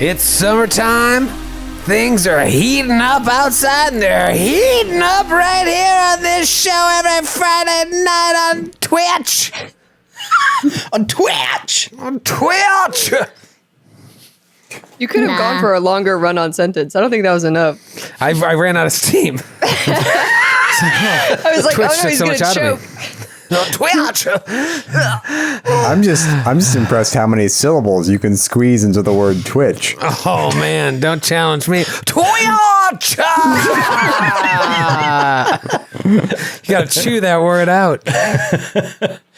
It's summertime. Things are heating up outside, and they're heating up right here on this show every Friday night on Twitch. On Twitch. On Twitch. You could have gone for a longer run-on sentence. I don't think that was enough. I ran out of steam. I was like, Twitch oh no, took he's so going much to out of choke. me. On Twitch. I'm just impressed how many syllables you can squeeze into the word Twitch. Oh man, don't challenge me. Twitch. You gotta chew that word out.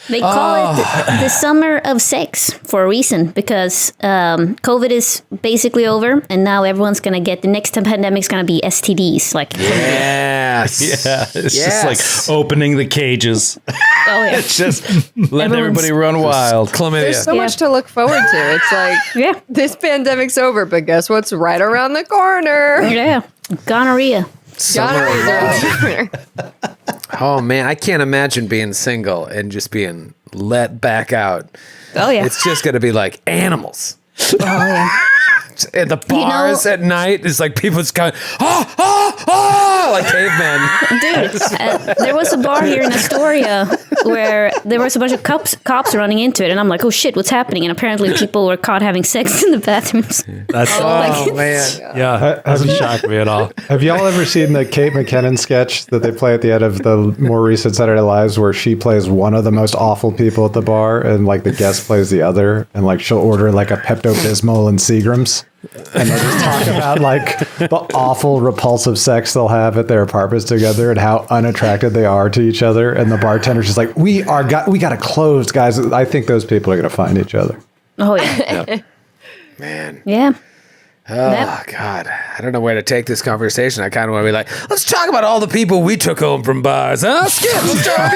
They call it the summer of sex for a reason, because COVID is basically over, and now everyone's gonna get the next pandemic's gonna be STDs. Like, yes, Yeah, it's just like opening the cages. oh yeah, It's just letting everybody run wild. Chlamydia. There's so much to look forward to. It's like, yeah, this pandemic's over, but guess what's right around the corner? yeah, gonorrhea. Gonorrhea's around the corner. Oh man, I can't imagine being single and just being let back out. Oh yeah, It's just gonna be like animals. oh yeah. At the bars at night, it's like people just going, like cavemen. Dude, there was a bar here in Astoria where there was a bunch of cops running into it, and I'm like, oh shit, what's happening? And apparently people were caught having sex in the bathrooms. That's Oh man. yeah. That doesn't shock me at all. Have y'all ever seen the Kate McKinnon sketch that they play at the end of the more recent Saturday Night Lives, where she plays one of the most awful people at the bar, and like the guest plays the other, and like she'll order like a Pepto-Bismol and Seagram's, and they just talk about like the awful, repulsive sex they'll have at their apartments together and how unattracted they are to each other, and the bartender's just like, we got to close, guys. I think those people are going to find each other. Oh yeah, Man. yeah. Oh, God. I don't know where to take this conversation. I kind of want to be like, let's talk about all the people we took home from bars. Huh? Skip, let's start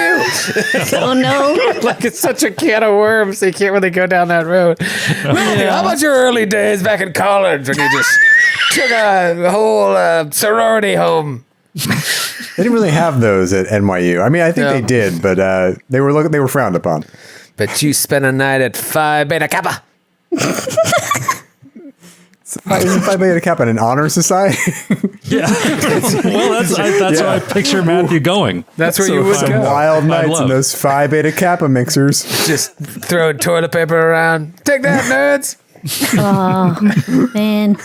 with you. Oh no. Like it's such a can of worms, so you can't really go down that road. Randy, how about your early days back in college when you just took a whole sorority home? They didn't really have those at NYU. I mean, I think No. they did, but they were frowned upon. But you spent a night at Phi Beta Kappa. Isn't Phi Beta Kappa an honor society? Yeah. Well, that's how I picture Matthew going. That's where you would Some go. wild Find nights love. in those Phi Beta Kappa mixers. Just throwing toilet paper around. Take that, nerds. Oh man.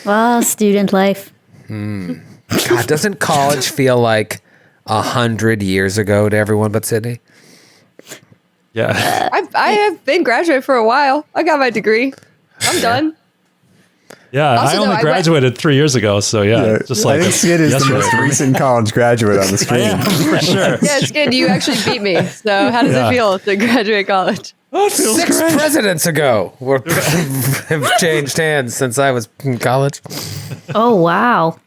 Well, student life. God, doesn't college feel like 100 years ago to everyone but Sydney? Yeah. I have been graduated for a while. I got my degree. I'm done. Yeah. Also, I only though, graduated 3 years ago. So yeah, just like I think Skid is the yesterday. most recent college graduate on the screen. Yeah, for sure. Yeah, it's good. You actually beat me. So how does Yeah. it feel to graduate college? Oh, it feels 6 great. presidents ago have changed hands since I was in college. Oh wow.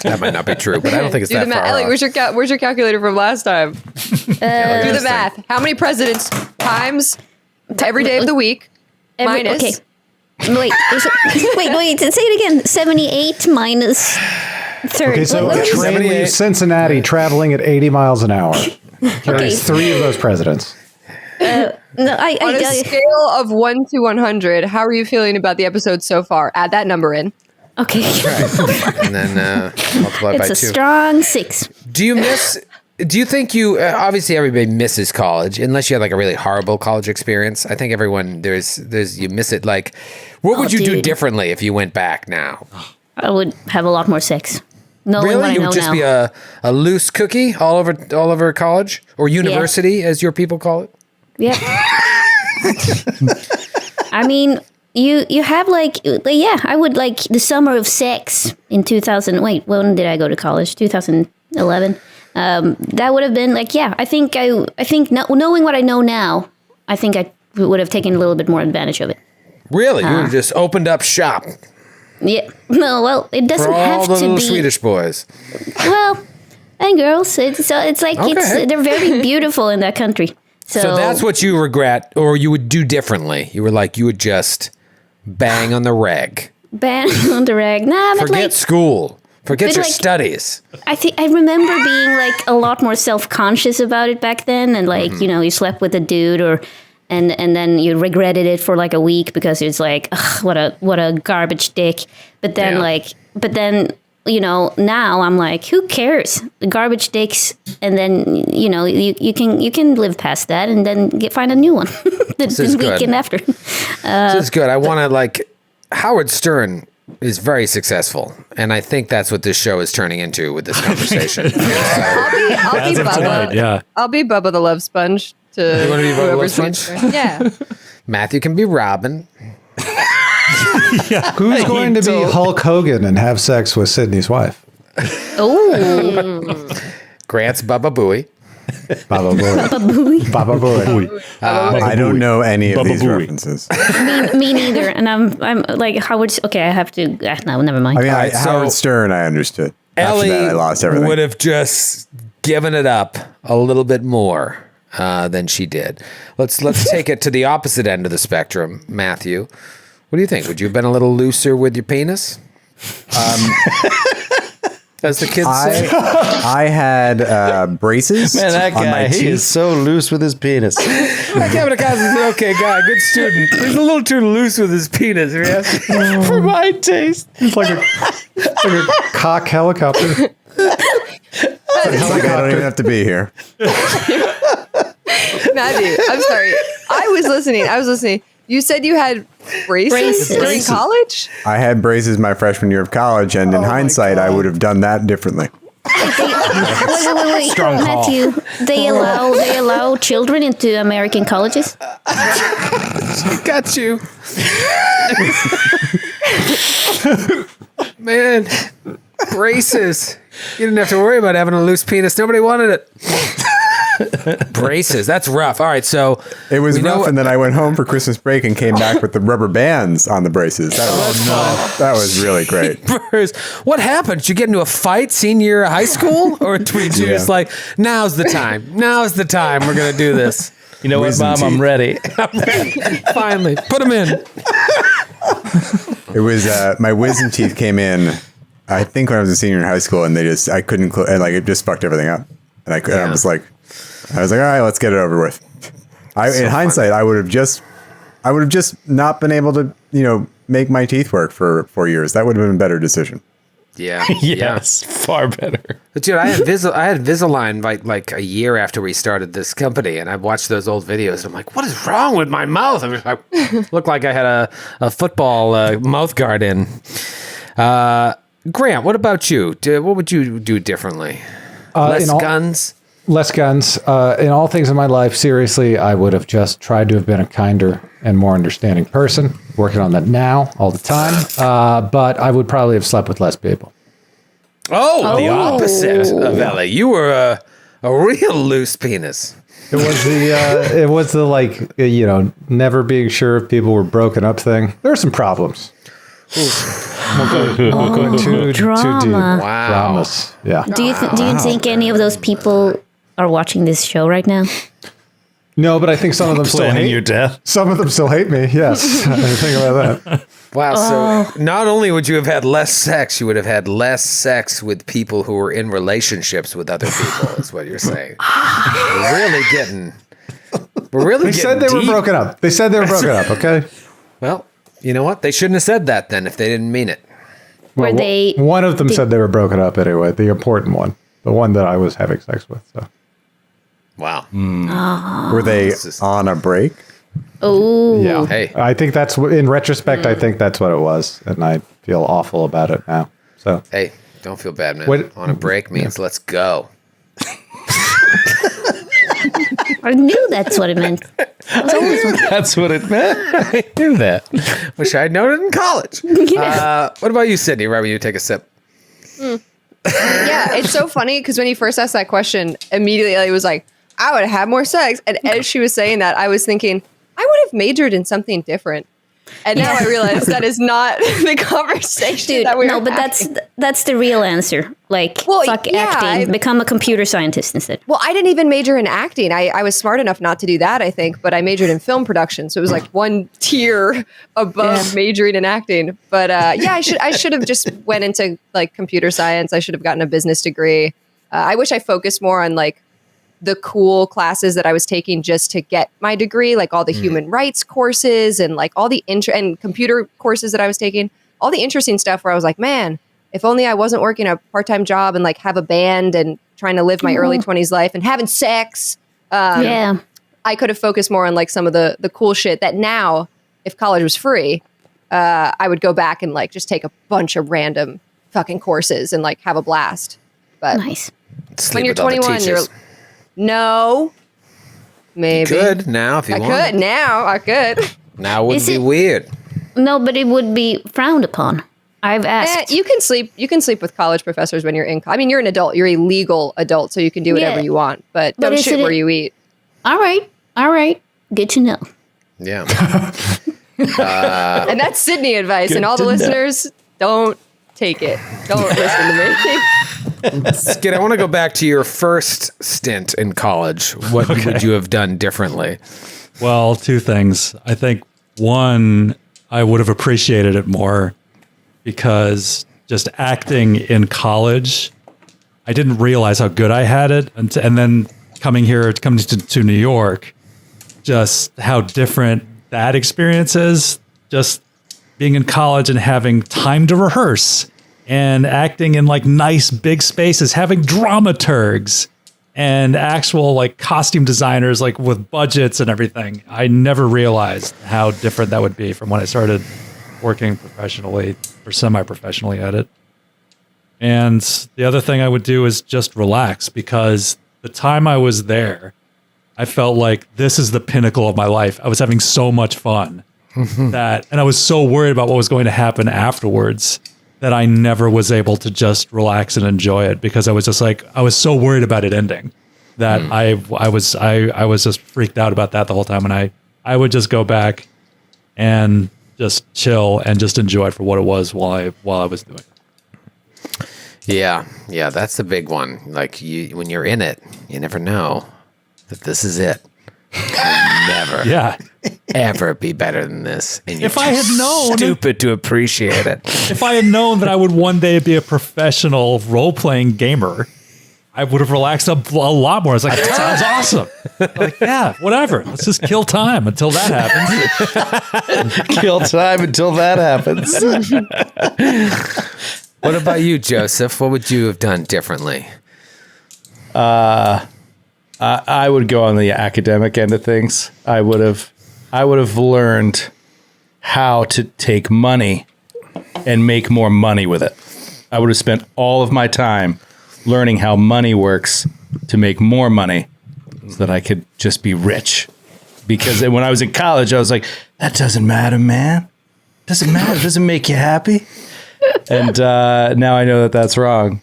That might not be true, but I don't think it's Do the that math. far Ellie, off. where's your calculator from last time? Do the math. How many presidents times every day of the week minus? Okay. Wait, wait. Say it again. 78 minus 30. Okay, so What a was it? train 78. leaves Cincinnati traveling at 80 miles an hour. Carries 3 of those presidents. No, On a scale of 1 to 100, how are you feeling about the episode so far? Add that number in. okay. And then multiply by It's a 2. strong 6. Do you think you, obviously everybody misses college, unless you had like a really horrible college experience. I think everyone, you miss it. Like, what would Oh, you do dude. differently if you went back now? I would have a lot more sex. Knowing what Really? I You know would just now. be a loose cookie all over college or university, as your people call it? Yeah. I mean, you have like, yeah, I would like the summer of sex in 2000. Wait, when did I go to college? 2011. That would have been like, yeah, I think knowing what I know now, I think I would have taken a little bit more advantage of it. Really? You would have just opened up shop Yeah. No, well, it doesn't for all have the to little be. Swedish boys. Well, and girls, it's like Okay. they're very beautiful in that country. So that's what you regret, or you would do differently. You were like, you would just bang on the reg. ban on the rag. Nah, but Forget like school. Forget but your like- studies. I remember being like a lot more self-conscious about it back then, and like you slept with a dude, or and then you regretted it for like a week because it's like, ugh, what a garbage dick. But then now I'm like, who cares? Garbage dicks, and then you can live past that, and then find a new one the weekend after. This is good. I want to Howard Stern is very successful, and I think that's what this show is turning into with this conversation. I'll be Bubba. Tonight, yeah. I'll be Bubba the Love Sponge. You want to be Bubba the Love Sponge? Yeah. Matthew can be Robin. Who's going to be Hulk Hogan and have sex with Sydney's wife? Oh, Grant's Bubba Booey. Baba Booey. Baba Booey. I don't know any of these references. me neither. And I'm like, Howard's okay. I have to. No, never mind. I mean, Howard Stern, I understood. After that, I lost everything. Would have just given it up a little bit more than she did. Let's take it to the opposite end of the spectrum, Matthew. What do you think? Would you have been a little looser with your penis? As the kids say. I had braces. Man, that on guy, my he teeth. is so loose with his penis. Kevin Acosta is an okay guy, good student. He's a little too loose with his penis. For my taste. It's like a cock helicopter. It's like I don't even have to be here. Matthew, I'm sorry. I was listening. You said you had braces during college? I had braces my freshman year of college, and in hindsight, I would have done that differently. Wait, Strong call. Matthew. They allow children into American colleges. Got you. Man, braces. You didn't have to worry about having a loose penis. Nobody wanted it. Braces. That's rough. All right, so It was rough, and then I went home for Christmas break and came back with the rubber bands on the braces. That was really great. What happened? Did you get into a fight senior year of high school? Or were you just like, now's the time. Now's the time. We're going to do this. You know what, Mom? I'm ready. Finally. Put them in. It was my wisdom teeth came in, I think when I was a senior in high school, and I couldn't, it just fucked everything up. And I was like, all right, let's get it over with. In hindsight, I would have just not been able to, make my teeth work for 4 years. That would have been a better decision. Yeah. Yes, far better. But dude, I had Invisalign like a year after we started this company, and I watched those old videos. And I'm like, what is wrong with my mouth? I looked like I had a football mouth guard in. Grant, what about you? What would you do differently? Less guns? Less guns. In all things in my life, seriously, I would have just tried to have been a kinder and more understanding person. Working on that now, all the time. But I would probably have slept with less people. Oh, the opposite of Ellie. You were a real loose penis. It was the never being sure if people were broken up thing. There are some problems. Won't go too deep. Drama. Wow. Dramas. Yeah. Do you think any of those people are watching this show right now? No, but I think some of them still Planning hate your death. Some of them still hate me. Yes, I think about that. Wow. So not only would you have had less sex, you would have had less sex with people who were in relationships with other people, is what you're saying. We're really getting They said they were broken up. They said they were broken up. Okay. Well, you know what? They shouldn't have said that then if they didn't mean it. Were they? One of them said they were broken up anyway. The important one, the one that I was having sex with. So. Wow. Were they on a break? Oh, Yeah. Hey. I think that's in retrospect. I think that's what it was, and I feel awful about it now. So. Hey, don't feel bad, man. What- On a break means let's go. I knew that's what it meant. That's what it meant. I knew that. Wish I'd known it in college. What about you, Sydney? Right when you take a sip. Yeah, it's so funny because when you first asked that question, immediately Ellie was like, I would have more sex. And as she was saying that, I was thinking, I would have majored in something different. And now I realize that is not the conversation Dude, that we're no, but having. that's the real answer. Like, Well, fuck yeah, acting, become a computer scientist instead. Well, I didn't even major in acting. I was smart enough not to do that, I think, but I majored in film production. So it was like one tier above majoring in acting. But yeah, I should have just went into like computer science. I should have gotten a business degree. I wish I focused more on like the cool classes that I was taking just to get my degree, like all the human rights courses and like all the and computer courses that I was taking, all the interesting stuff where I was like, man, if only I wasn't working a part-time job and like have a band and trying to live my early 20s life and having sex. I could have focused more on like some of the cool shit that now, if college was free, I would go back and like just take a bunch of random fucking courses and like have a blast. But Nice. when you're 21, you're no, maybe Good now if you want. I could now. I could. Now would Is be it- weird. No, but it would be frowned upon. I've asked. You can sleep. You can sleep with college professors when you're in. I mean, you're an adult. You're a legal adult, so you can do whatever Yeah. you want. But don't is shit it- where you eat. All right. Good to know. Yeah. And that's Sydney advice. And all the listeners, don't take it. Don't listen to me. Skid, I want to go back to your first stint in college. What would you have done differently? Well, two things. I think one, I would have appreciated it more because just acting in college, I didn't realize how good I had it. And then coming to New York, just how different that experience is. Just being in college and having time to rehearse and acting in like nice big spaces, having dramaturgs and actual like costume designers, like with budgets and everything. I never realized how different that would be from when I started working professionally or semi-professionally at it. And the other thing I would do is just relax, because the time I was there, I felt like this is the pinnacle of my life. I was having so much fun and I was so worried about what was going to happen afterwards that I never was able to just relax and enjoy it, because I was just like, I was so worried about it ending that I was just freaked out about that the whole time. And I would just go back and just chill and just enjoy it for what it was while I was doing it. Yeah, that's the big one. Like when you're in it, you never know that this is it. You'll never, ever be better than this. And you're If I had known- stupid to appreciate it. If I had known that I would one day be a professional role-playing gamer, I would have relaxed a lot more. I was like, that sounds awesome. Like, yeah, whatever. Let's just kill time until that happens. Kill time until that happens. What about you, Joseph? What would you have done differently? I would go on the academic end of things. I would have learned how to take money and make more money with it. I would have spent all of my time learning how money works to make more money so that I could just be rich. Because when I was in college, I was like, that doesn't matter, man. Doesn't matter. It doesn't make you happy. And now I know that that's wrong.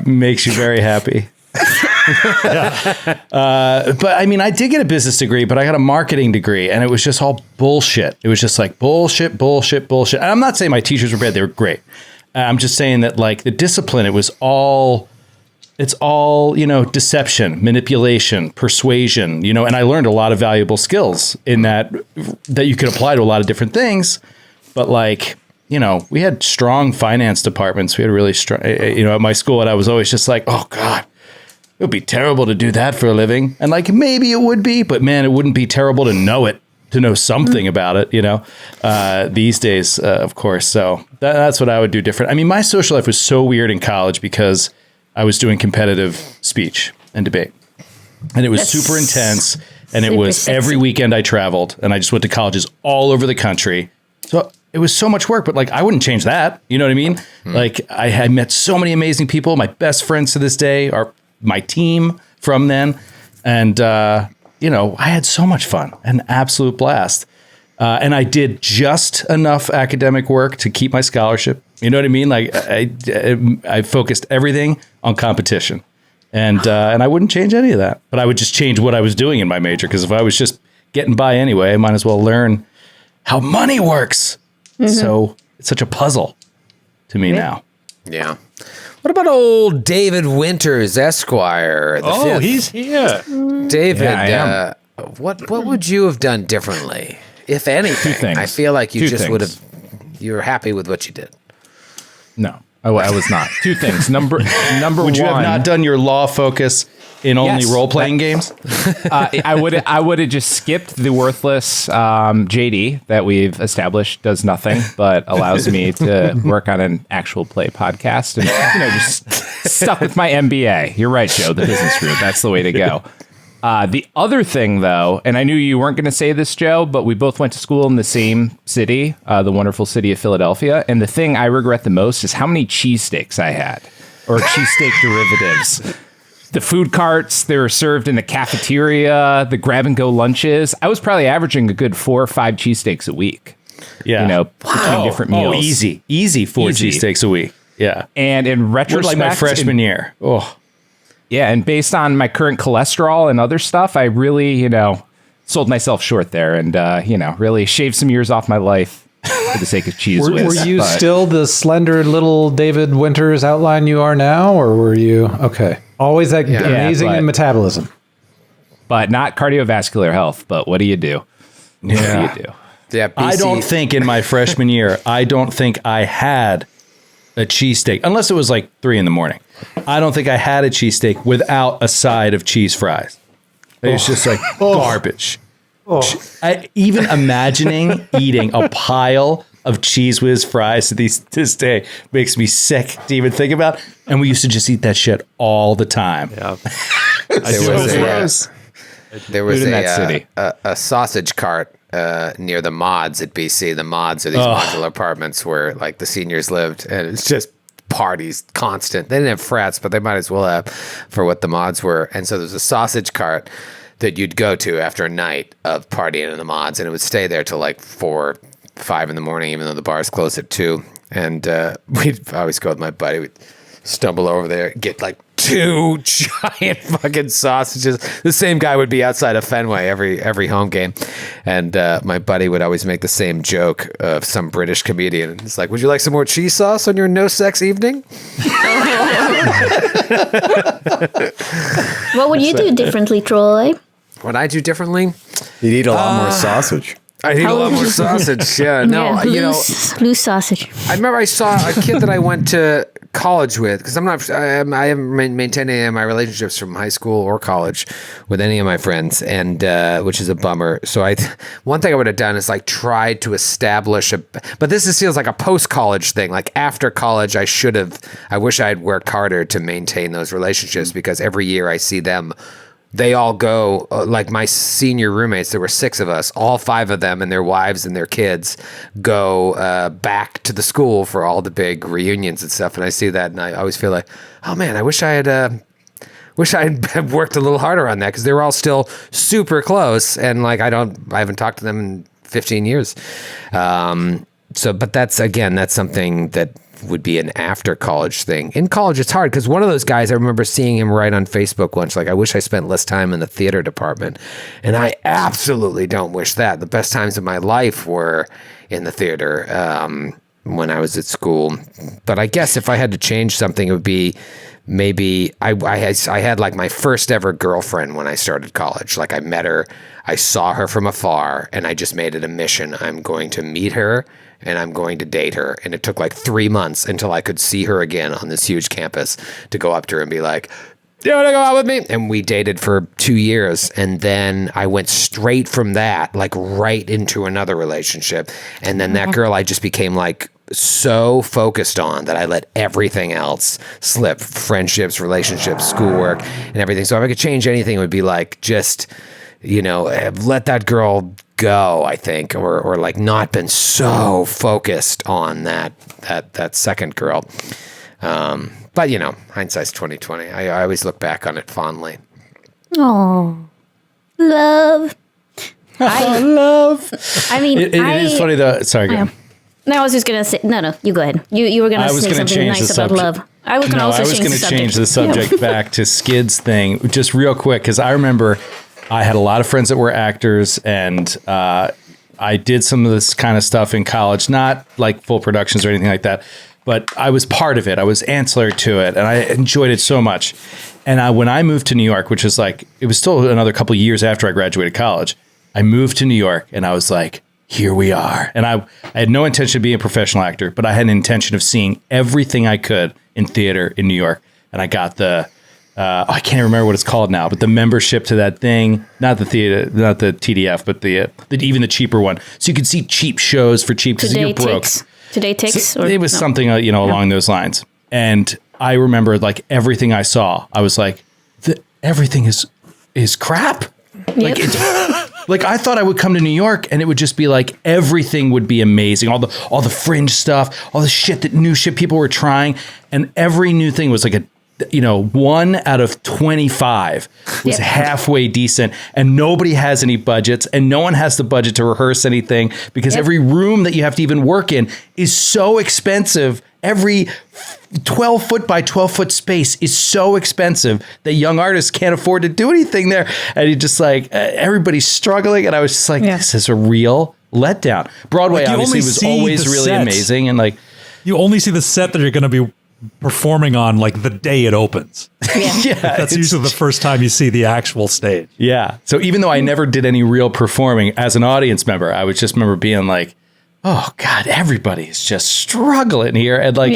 Makes you very happy. But I mean, I did get a business degree, but I got a marketing degree, and it was just all bullshit. It was just like bullshit. And I'm not saying my teachers were bad. They were great. I'm just saying that like the discipline, it's all, deception, manipulation, persuasion, and I learned a lot of valuable skills in that you could apply to a lot of different things. But like, we had strong finance departments. We had really strong, at my school, and I was always just like, oh God, it would be terrible to do that for a living. And like, maybe it would be, but man, it wouldn't be terrible to know it, to know something about it, these days, of course. So that's what I would do different. I mean, my social life was so weird in college because I was doing competitive speech and debate, and it was super intense. And it was every weekend I traveled, and I just went to colleges all over the country. So it was so much work, but like, I wouldn't change that. You know what I mean? Like I had met so many amazing people. My best friends to this day are my team from then. And, I had so much fun, an absolute blast. And I did just enough academic work to keep my scholarship. You know what I mean? Like I focused everything on competition, and I wouldn't change any of that, but I would just change what I was doing in my major. Cause if I was just getting by anyway, I might as well learn how money works. So it's such a puzzle to me now. Yeah. What about old David Winters, Esquire? Fifth? He's here. David, Yeah, what would you have done differently, if anything? Two things. I feel like you Two just things. would have. You were happy with what you did. No, I was not. Two things. Number Would one. you have not done your law focus in only Yes. role playing games? I would have just skipped the worthless JD that we've established does nothing but allows me to work on an actual play podcast, and just stuck with my MBA. You're right, Joe. The business route. That's the way to go. The other thing, though, and I knew you weren't going to say this, Joe, but we both went to school in the same city, the wonderful city of Philadelphia. And the thing I regret the most is how many cheesesteaks I had, or cheesesteak derivatives. The food carts, they were served in the cafeteria, the grab-and-go lunches. I was probably averaging a good 4 or 5 cheesesteaks a week. Yeah. Between different meals. Easy 4 cheesesteaks a week. Yeah. And in retrospect, like my freshman year. Oh. Yeah, and based on my current cholesterol and other stuff, I really, sold myself short there and, really shaved some years off my life for the sake of cheese whiz. Were you But still the slender little David Winters outline you are now, or were you okay? Always that amazing but- in metabolism. But not cardiovascular health. But what do you do? Yeah. What do you do? Yeah, I don't think in my freshman year, I had a cheesesteak, unless it was like 3 a.m. I don't think I had a cheesesteak without a side of cheese fries. It's just like garbage. Even imagining eating a pile of Cheese Whiz fries to this day makes me sick to even think about. And we used to just eat that shit all the time. Yeah. There was in that city. a sausage cart near the mods at BC. The mods are these modular apartments where like the seniors lived, and it's just parties constant. They didn't have frats, but they might as well have for what the mods were. And so there's a sausage cart that you'd go to after a night of partying in the mods, and it would stay there till like 4, 5 in the morning, even though the bars closed at 2. And we'd always go with my buddy. We'd stumble over there, get like 2 giant fucking sausages. The same guy would be outside of Fenway every home game, and my buddy would always make the same joke of some British comedian. It's like, would you like some more cheese sauce on your no sex evening? What would you do differently, Troy? What I do differently? You'd eat a lot more sausage. I need a lot more sausage. Yeah, no, Loose sausage. I remember I saw a kid that I went to college with, because I haven't maintained any of my relationships from high school or college with any of my friends, and which is a bummer. So one thing I would have done is like tried to establish but this feels like a post-college thing. Like after college, I wish I had worked harder to maintain those relationships, because every year I see them. They all go, like my senior roommates, there were 6 of us, all 5 of them and their wives and their kids go back to the school for all the big reunions and stuff. And I see that and I always feel like, oh man, I wish I had worked a little harder on that, because they were all still super close. And like, I haven't talked to them in 15 years. But that's something that would be an after college thing. In college, it's hard, because one of those guys, I remember seeing him write on Facebook once, like, I wish I spent less time in the theater department. And I absolutely don't wish that. The best times of my life were in the theater when I was at school. But I guess if I had to change something, it would be maybe I had like my first ever girlfriend when I started college. Like I met her, I saw her from afar, and I just made it a mission. I'm going to meet her and I'm going to date her. And it took like 3 months until I could see her again on this huge campus to go up to her and be like, do you want to go out with me? And we dated for 2 years. And then I went straight from that, like right into another relationship. And then that girl, I just became like so focused on that I let everything else slip, friendships, relationships, schoolwork, and everything. So if I could change anything, it would be like, just, let that girl go, I think, or like not been so focused on that second girl. But hindsight's 2020. I always look back on it fondly. Oh, love. Love. I mean, It is funny though. Sorry, go. No, I was just gonna say. No, you go ahead. You were gonna say something nice about love. I was gonna change the subject back to Skid's thing just real quick, because I remember I had a lot of friends that were actors, and I did some of this kind of stuff in college, not like full productions or anything like that, but I was part of it. I was ancillary to it, and I enjoyed it so much. And when I moved to New York, which was like, it was still another couple of years after I graduated college, I moved to New York, and I was like, here we are. And I had no intention of being a professional actor, but I had an intention of seeing everything I could in theater in New York. And I got the I can't remember what it's called now, but the membership to that thing, not the theater, not the TDF, but the even the cheaper one. So you could see cheap shows for cheap because you're broke. Today Ticks? So it was something, along those lines. And I remember like everything I saw, I was like, everything is crap. Yep. Like I thought I would come to New York and it would just be like everything would be amazing. All the fringe stuff, all the new shit people were trying. And every new thing was like a 1 out of 25 was halfway decent, and nobody has any budgets, and no one has the budget to rehearse anything because every room that you have to even work in is so expensive. Every 12 foot by 12 foot space is so expensive that young artists can't afford to do anything there. And you just like, everybody's struggling. And I was just like, this is a real letdown. Broadway obviously was always really amazing. And like, you only see the set that you're going to be performing on like the day it opens. That's usually the first time you see the actual stage. Yeah. So even though I never did any real performing as an audience member, I would just remember being like, oh God, everybody is just struggling here. And like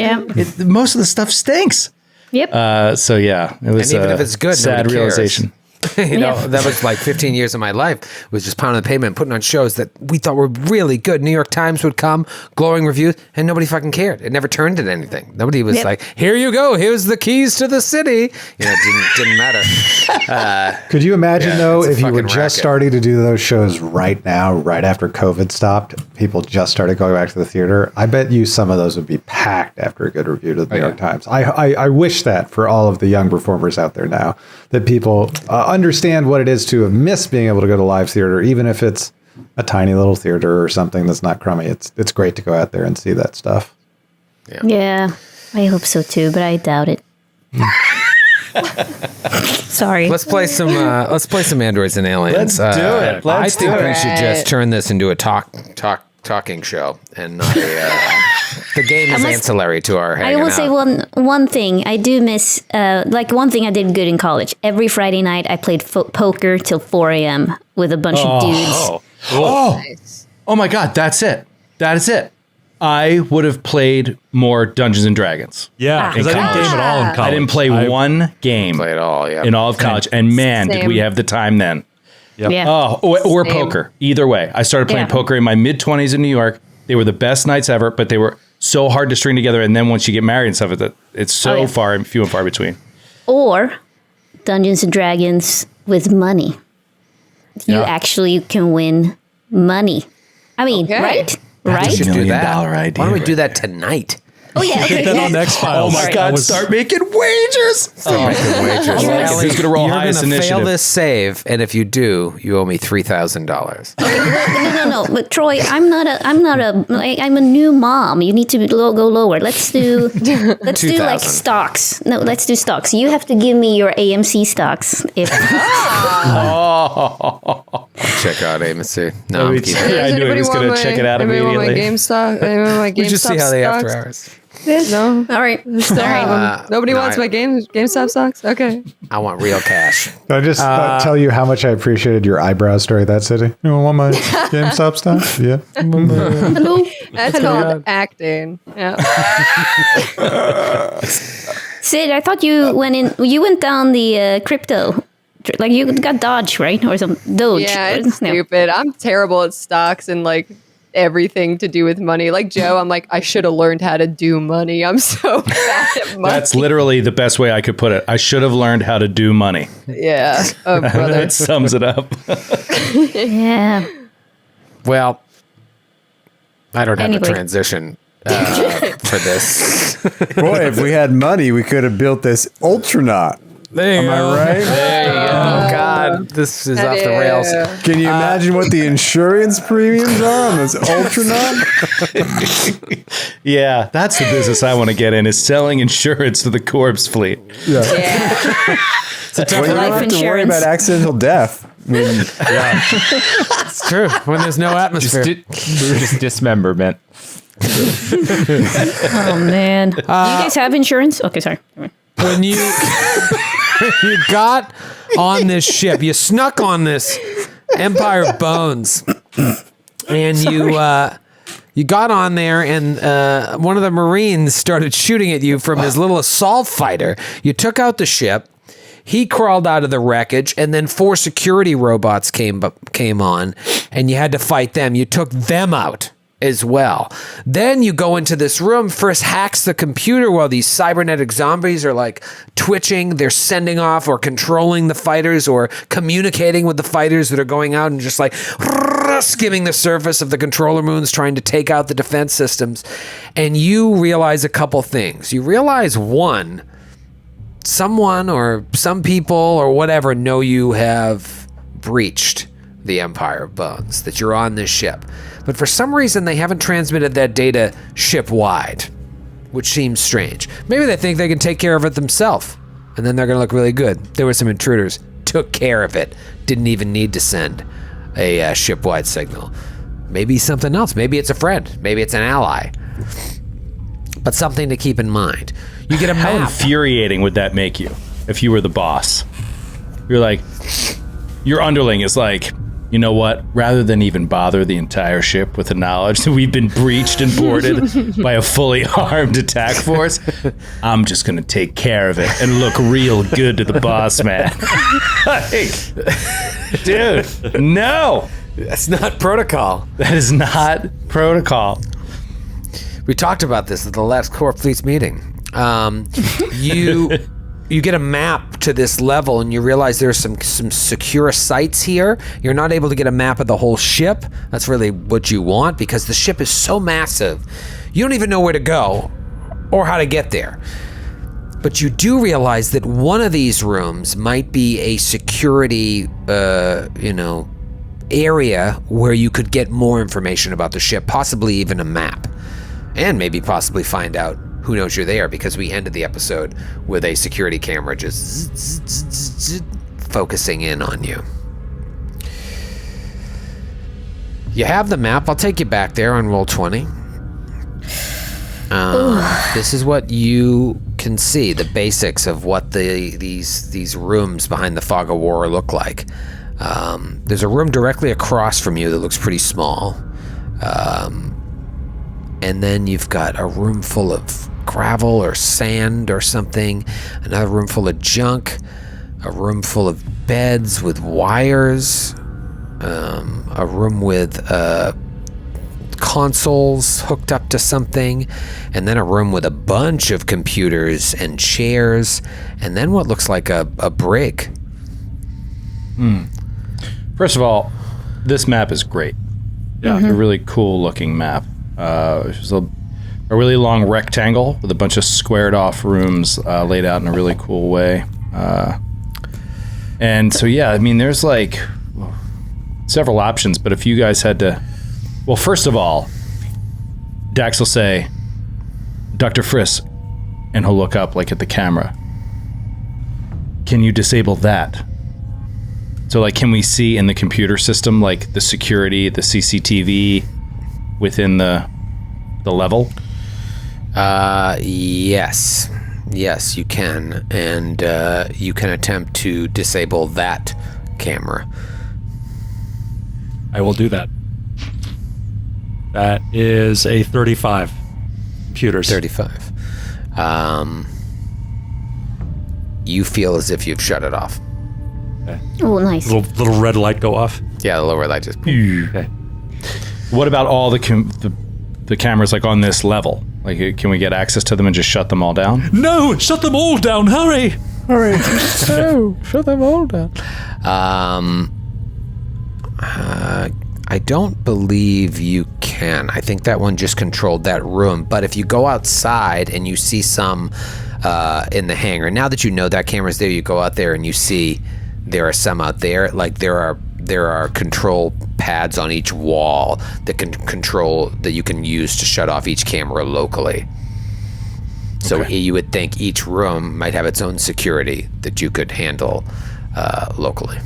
most of the stuff stinks. Yep. So yeah, it was and even if it's good, sad realization. That was like 15 years of my life was just pounding the pavement, putting on shows that we thought were really good. New York Times would come, glowing reviews, and nobody fucking cared. It never turned into anything. Nobody was like, here you go, here's the keys to the city. It didn't matter. Could you imagine, though, if you were just starting to do those shows right now, right after COVID stopped, people just started going back to the theater? I bet you some of those would be packed after a good review to the New York Times. I wish that for all of the young performers out there now, that people understand what it is to miss being able to go to live theater, even if it's a tiny little theater or something that's not crummy. It's great to go out there and see that stuff. Yeah, I hope so too, but I doubt it. Sorry. Let's play some Androids and Aliens. Let's do it. I think we should just turn this into a talking show and not a. The game is ancillary to our hanging I will out. say one thing. I do miss, one thing I did good in college. Every Friday night, I played poker till 4 a.m. with a bunch of dudes. Oh my God, that's it. That is it. I would have played more Dungeons and Dragons. Yeah, because I didn't game at all in college. I didn't play one game at all, in all of college. And man, did we have the time then. Yep. Yeah. Oh, or poker. Either way. I started playing poker in my mid-20s in New York. They were the best nights ever, but they were so hard to string together. And then once you get married and stuff, it's so few and far between. Or Dungeons and Dragons with money. You actually can win money. I mean, right? We should do that. Idea. Why don't we do that tonight? Oh, yeah. Okay. Get that on X-Files. Oh my God! Start making wagers. Who's gonna roll highest You're gonna fail initiative? this save, and if you do, you owe me $3,000. No. But Troy, I'm a new mom. You need to go lower. Let's do like 2,000. stocks. No, let's do stocks. You have to give me your AMC stocks. If Check out AMC. No, I'm kidding. I knew he was gonna check it out Anyone want my immediately. GameStop? Anyone want my GameStop We just see how they after stocks? hours. No. all right, Nobody wants my GameStop stocks? Okay. I want real cash. Can I just tell you how much I appreciated your eyebrows during that city? You want my GameStop stuff? Yeah. That's called acting. Yeah. Sid, I thought you went down the crypto. Like you got Dodge, right? Or some Doge. Yeah, it's stupid. I'm terrible at stocks and like everything to do with money. Like Joe, I'm like, I should have learned how to do money. I'm so bad at money. That's literally the best way I could put it. I should have learned how to do money. Yeah. Oh, brother. That sums it up. Yeah. Well, I don't have Anyway. a transition for this. Boy, if we had money, we could have built this Ultranaut. There you Am I go. right? There you go. Oh, God. This is off the rails. Can you imagine what the insurance premiums are on this Ultranaut? Yeah, that's the business I want to get in, is selling insurance to the corpse fleet. Yeah. Well, you don't Life have to worry insurance. about accidental death. I mean, It's true. When there's no atmosphere. Just dismemberment. Oh man. Do you guys have insurance? Okay, sorry. When you got on this ship, you snuck on this Empire of Bones, and you got on there, and one of the Marines started shooting at you from his little assault fighter. You took out the ship. He crawled out of the wreckage, and then 4 security robots came on, and you had to fight them. You took them out as well. Then you go into this room, first hacks the computer while these cybernetic zombies are like twitching. They're sending off or controlling the fighters or communicating with the fighters that are going out and just like skimming the surface of the controller moons, trying to take out the defense systems. And you realize a couple things. You realize, one, someone or some people or whatever know you have breached the Empire of Bones, that you're on this ship. But for some reason, they haven't transmitted that data ship-wide, which seems strange. Maybe they think they can take care of it themselves, and then they're going to look really good. There were some intruders, took care of it, didn't even need to send a ship-wide signal. Maybe something else. Maybe it's a friend. Maybe it's an ally. But something to keep in mind. You get a How map. infuriating would that make you if you were the boss? You're like, your underling is like, you know what? Rather than even bother the entire ship with the knowledge that we've been breached and boarded by a fully armed attack force, I'm just going to take care of it and look real good to the boss man. Like, dude, no. That's not protocol. That is not protocol. We talked about this at the last Core Fleets meeting. You get a map to this level and you realize there's some secure sites here. You're not able to get a map of the whole ship. That's really what you want, because the ship is so massive. You don't even know where to go or how to get there. But you do realize that one of these rooms might be a security, area where you could get more information about the ship, possibly even a map. And maybe possibly find out who knows you're there, because we ended the episode with a security camera just focusing in on you. You have the map. I'll take you back there on roll 20. This is what you can see, the basics of what these rooms behind the Fog of War look like. There's a room directly across from you that looks pretty small. And then you've got a room full of gravel or sand or something, another room full of junk, a room full of beds with wires, a room with consoles hooked up to something, and then a room with a bunch of computers and chairs, and then what looks like a brig. First of all, this map is great. Yeah, a really cool looking map. It's a really long rectangle with a bunch of squared off rooms laid out in a really cool way. And so, yeah, I mean, there's like several options, but if you guys had to... Well, first of all, Dax will say, Dr. Frisk, and he'll look up like at the camera. Can you disable that? So, like, can we see in the computer system, like, the security, the CCTV within the level? Yes. Yes, you can. And you can attempt to disable that camera. I will do that. That is a 35 computers. 35. You feel as if you've shut it off. Okay. Oh, nice. Little red light go off. Yeah, the lower light just... Okay. What about all the cameras, like, on this level? Like, can we get access to them and just shut them all down? No! Shut them all down! Hurry! Hurry! No, shut them all down. I don't believe you can. I think that one just controlled that room. But if you go outside and you see some in the hangar, now that you know that camera's there, you go out there and you see there are some out there. Like, there are control pads on each wall that can control, that you can use to shut off each camera locally. So you would think each room might have its own security that you could handle locally.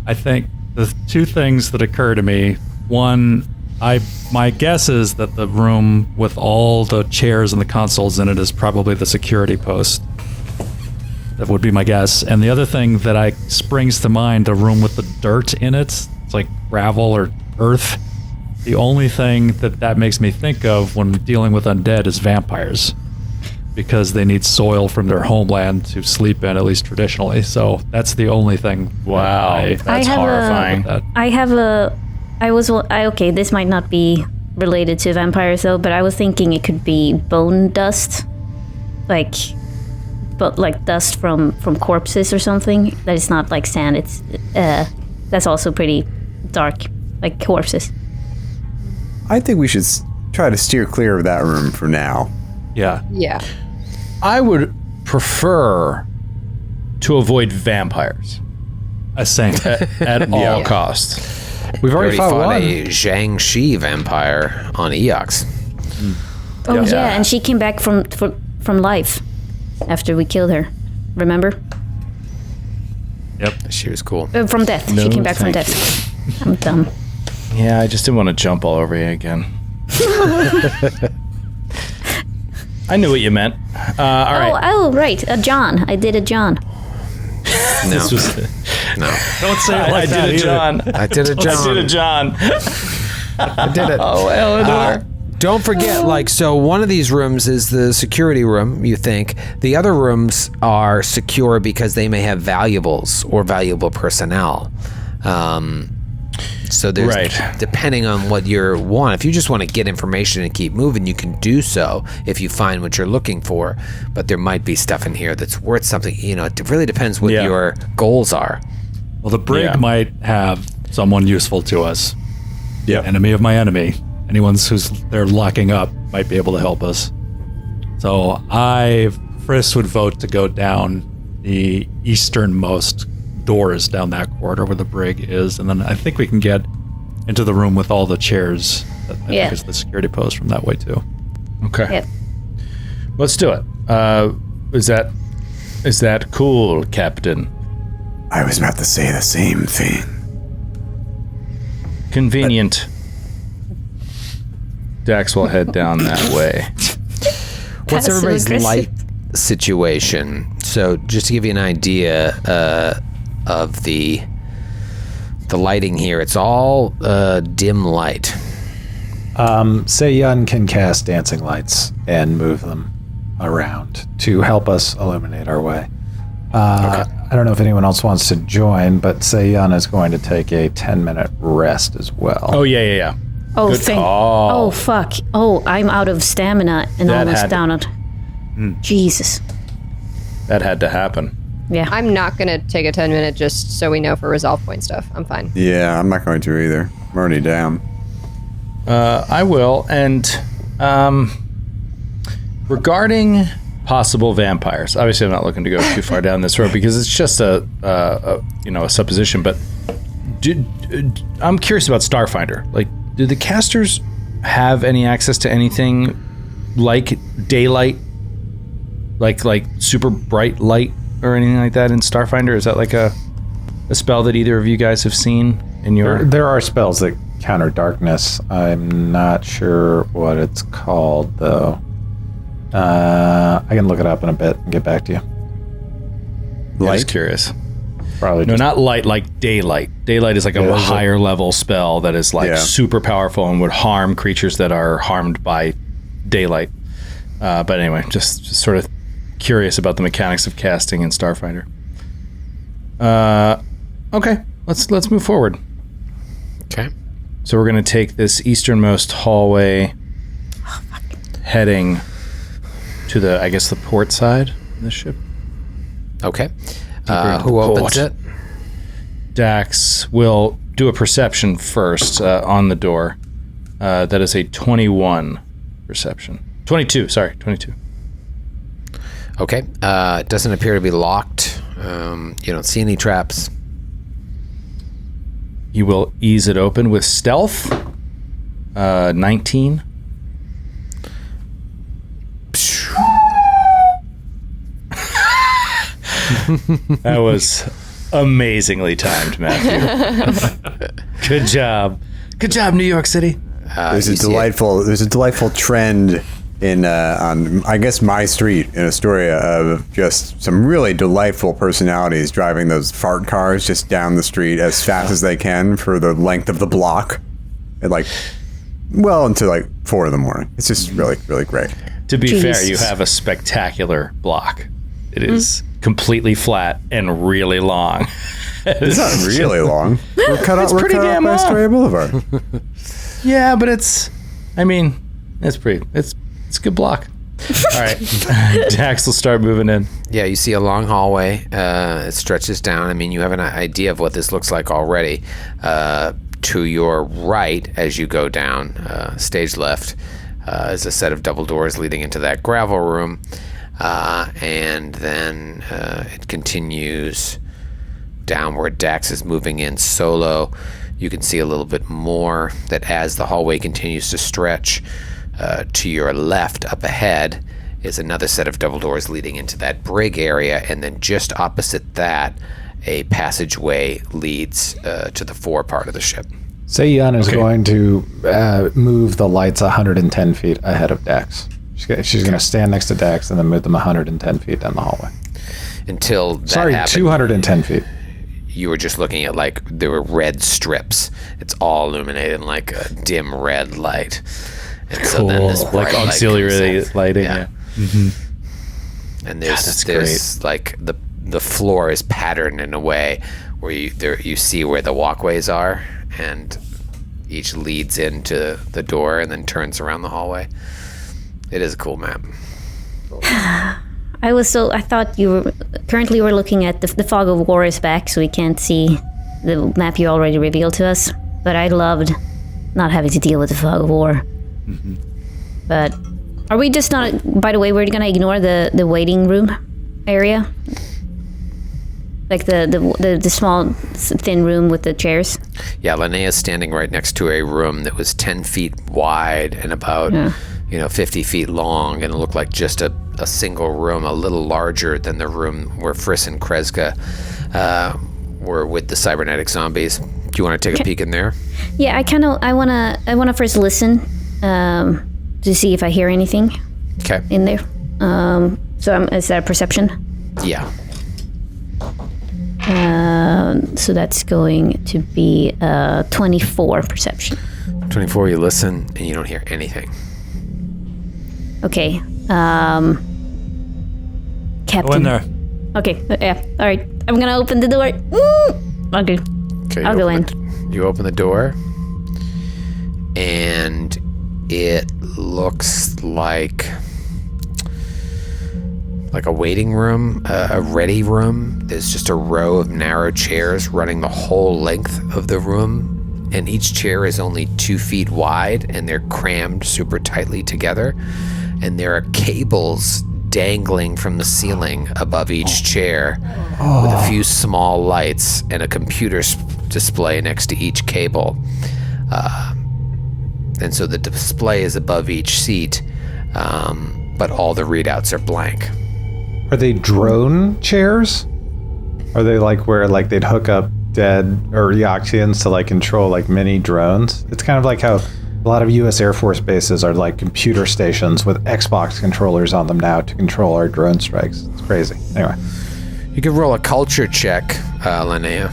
I think the two things that occur to me. One, my guess is that the room with all the chairs and the consoles in it is probably the security post. That would be my guess. And the other thing that springs to mind, the room with the dirt in it. It's like gravel or earth. The only thing that makes me think of when dealing with undead is vampires. because they need soil from their homeland to sleep in, at least traditionally. So that's the only thing. Wow, that's have horrifying. Okay, this might not be related to vampires though, but I was thinking it could be bone dust, like dust from corpses or something. That is not like sand. It's that's also pretty dark, like corpses. I think we should try to steer clear of that room for now. Yeah. Yeah. I would prefer to avoid vampires Same. at all costs. We've already fought one. a Zhang Shi vampire on Eox. Oh yeah, and she came back from life after we killed her. Remember? Yep. She was cool. From death. No, She came back from thank death. I'm dumb. Yeah, I just didn't want to jump all over you again. I knew what you meant. All right. Oh, right. A John. I did a John. No, This was, no. Don't say it I like that did a either. John. I did a John. I did a John. I did it. Oh, Eleanor. Don't forget, so one of these rooms is the security room, you think. The other rooms are secure because they may have valuables or valuable personnel. So there's, Right. depending on what you want, if you just want to get information and keep moving, you can do so if you find what you're looking for. But there might be stuff in here that's worth something. It really depends what Yeah. your goals are. Well, the brig might have someone useful to us. Yeah. Enemy of my enemy. Anyone who's they're locking up might be able to help us. So Friss would vote to go down the easternmost doors down that corridor where the brig is, and then I think we can get into the room with all the chairs. That I think is the security post from that way too. Okay. Yep. Let's do it. Is that cool, Captain? I was about to say the same thing. Convenient. Dax will head down that way. What's everybody's Passive-aggressive. light situation? So just to give you an idea of the lighting here, it's all dim light. Seyun can cast dancing lights and move them around to help us illuminate our way. I don't know if anyone else wants to join, but Seyun is going to take a 10-minute rest as well. Oh yeah. Oh, Good thank. call. Oh, fuck. Oh, I'm out of stamina and That almost had- down it. Jesus. That had to happen. Yeah. I'm not going to take a 10-minute just so we know for resolve point stuff. I'm fine. Yeah, I'm not going to either. I'm already down. I will. And regarding possible vampires, obviously I'm not looking to go too far down this road because it's just a supposition. But I'm curious about Starfinder. Like, do the casters have any access to anything like daylight, like super bright light or anything like that in Starfinder? Is that like a spell that either of you guys have seen in your? There are spells that counter darkness. I'm not sure what it's called, though. I can look it up in a bit and get back to you. I'm just curious. Probably No, just not light, like daylight. Daylight is like a there's a- higher level spell that is like Yeah. super powerful and would harm creatures that are harmed by daylight. But anyway, just sort of curious about the mechanics of casting in Starfinder. Okay, let's move forward. Okay. So we're gonna take this easternmost hallway, heading to the port side of the ship. Okay. into Who the opens port. it? Dax will do a perception first on the door. That is a 21 perception. 22, sorry, 22. Okay. It doesn't appear to be locked. You don't see any traps. You will ease it open with stealth. 19. That was amazingly timed, Matthew. Good job. Good job, New York City. There's you a see it. delightful trend in on I guess my street in Astoria of just some really delightful personalities driving those fart cars just down the street as fast as they can for the length of the block, and until 4 a.m. It's just really, really great. To be fair, you Jesus. have a spectacular block. It is completely flat and really long. It's not really long. We're cut off. We're pretty cut off damn by long. Astoria Boulevard. Yeah, but it's a good block. All right. Dax will start moving in. Yeah, you see a long hallway. It stretches down. I mean, you have an idea of what this looks like already. To your right, as you go down, stage left, is a set of double doors leading into that gravel room. And then it continues downward. Dax is moving in solo. You can see a little bit more that as the hallway continues to stretch, to your left up ahead is another set of double doors leading into that brig area, and then just opposite that, a passageway leads to the fore part of the ship. Seiyan is going to move the lights 110 feet ahead of Dax. She's going to stand next to Dax and then move them 110 feet down the hallway. Until that Sorry, happened, 210 feet. you were just looking at like there were red strips. It's all illuminated in like a dim red light. And so then this Like bright light auxiliary comes in. lighting. Yeah. Yeah. And there's that's like the floor is patterned in a way where you see where the walkways are, and each leads into the door and then turns around the hallway. It is a cool map. I thought you were currently we're looking at the fog of war is back, so we can't see the map you already revealed to us. But I loved not having to deal with the fog of war. But are we just not? By the way, we're gonna ignore the waiting room area, like the small thin room with the chairs. Yeah, Linnea's standing right next to a room that was 10 feet wide and about 50 feet long, and it looked like just a single room, a little larger than the room where Friss and Kreska were with the cybernetic zombies. Do you want to take a peek in there? Yeah, I wanna first listen to see if I hear anything Okay. in there. Is that a perception? Yeah. So that's going to be 24 perception. 24, you listen and you don't hear anything. Okay. Captain. Go in there. Okay. Yeah. All right. I'm gonna open the door. Okay. Okay, I'll go in. You open the door, and it looks like a waiting room, a ready room. There's just a row of narrow chairs running the whole length of the room, and each chair is only 2 feet wide, and they're crammed super tightly together. And there are cables dangling from the ceiling above each chair with a few small lights and a computer display next to each cable. And so the display is above each seat, but all the readouts are blank. Are they drone chairs? Are they like where like they'd hook up dead or Eoxians to like control like mini drones? It's kind of like how a lot of U.S. Air Force bases are like computer stations with Xbox controllers on them now to control our drone strikes. It's crazy. Anyway. You can roll a culture check, Linnea.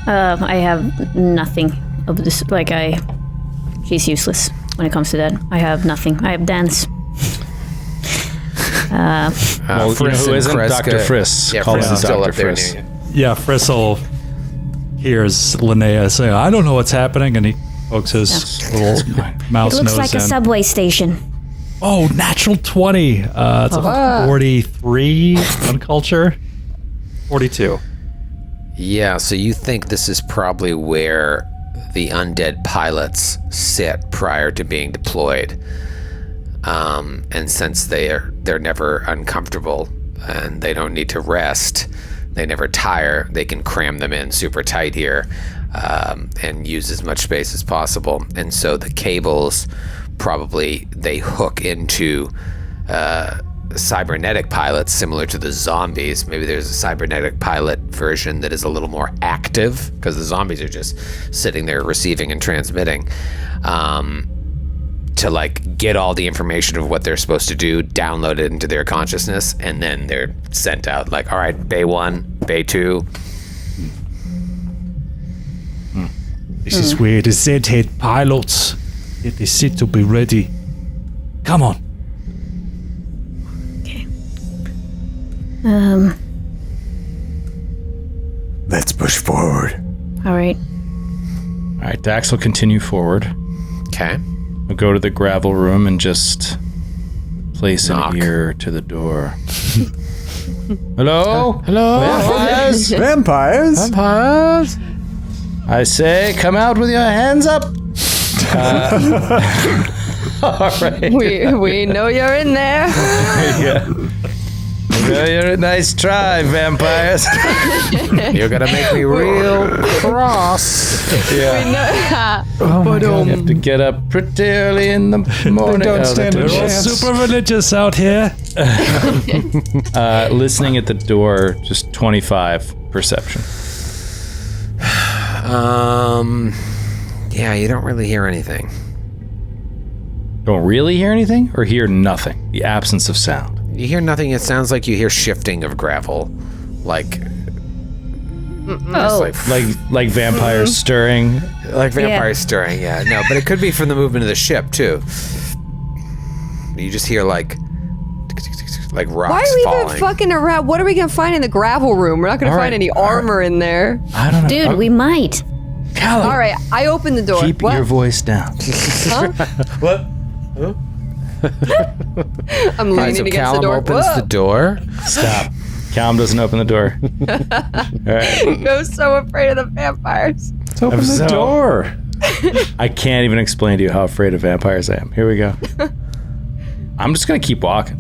I have nothing of this. She's useless when it comes to that. I have nothing. I have dance. Well, you know who isn't? Dr. Friss. Yeah, Call Friss him is still Dr. up there Friss. near you. Yeah, Frissel hears Linnea say, "I don't know what's happening," and he pokes his little mouse It looks nose like in. a subway station. Oh, natural 20. It's a 43 on culture. 42. Yeah, so you think this is probably where the undead pilots sit prior to being deployed. And since they're never uncomfortable and they don't need to rest, they never tire, they can cram them in super tight here and use as much space as possible. And so the cables probably they hook into cybernetic pilots similar to the zombies. Maybe there's a cybernetic pilot version that is a little more active because the zombies are just sitting there receiving and transmitting. To like get all the information of what they're supposed to do, download it into their consciousness, and then they're sent out like, all right, Bay 1, Bay 2. This is where the Z-head pilots get the set to be ready. Come on. Let's push forward. All right. All right, Dax will continue forward. Okay. We'll go to the gravel room and just place Knock. an ear to the door. Hello? Hello? Vampires? Vampires? I say, come out with your hands up. All right. We know you're in there. Yeah. Well, you're a nice try, vampires. You're going to make me real cross. Yeah. You have to get up pretty early in the morning. don't stand a We're all chance. super religious out here. Listening at the door, just 25 perception. Yeah, you don't really hear anything. Don't really hear anything or hear nothing? The absence of sound. You hear nothing. It sounds like you hear shifting of gravel. Like Oh, Like vampires stirring. vampires stirring, yeah. No, but it could be from the movement of the ship, too. You just hear, like rocks Why are we falling. even fucking around? What are we gonna find in the gravel room? We're not gonna All find right, any all right. armor in there. I don't know. dude, we might. Callie, All right, I open the door. keep What? your voice down. What? I'm Alright, leaning so against Callum the door. opens Whoa. the door. Stop. Callum doesn't open the door. All right. I'm so afraid of the vampires. Let's open the so- door. I can't even explain to you how afraid of vampires I am. Here we go. I'm just going to keep walking.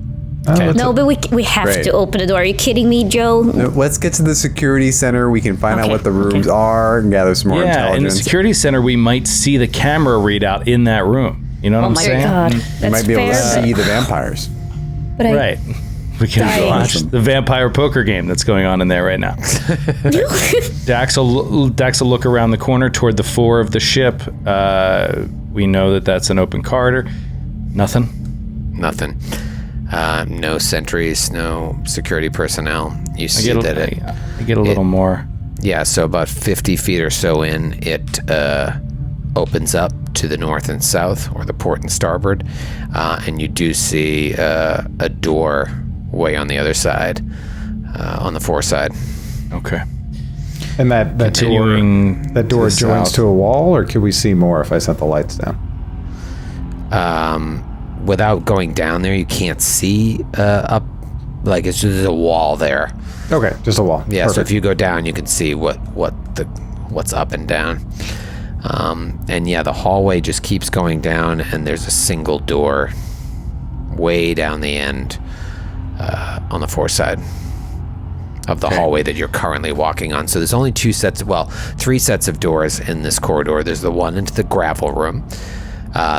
No, but we have Great. to open the door. Are you kidding me, Joe? Let's get to the security center. We can find out Okay, what the rooms are and gather some more Yeah, in the intelligence. security center, we might see the camera readout in that room. You know what I'm Oh my saying? god, We that's might be able fair. to see the vampires. but I, Right. We can Dying. watch the vampire poker game that's going on in there right now. Dax will look around the corner toward the fore of the ship. We know that that's an open corridor. Nothing. Nothing. No sentries, no security personnel. You I see get that I get a little more. yeah, so about 50 feet or so in, it opens up to the north and south, or the port and starboard, and you do see a door way on the other side, on the fore side. Okay. And that Continuing door to the joins south. to a wall, or could we see more if I set the lights down? Without going down there, you can't see up. Like, it's just a wall there. Okay, just a wall. Yeah, so if Perfect. you go down, you can see what's up and down. And yeah, the hallway just keeps going down, and there's a single door way down the end on the fore side of the hallway that you're currently walking on. So there's only three sets of doors in this corridor. There's the one into the gravel room.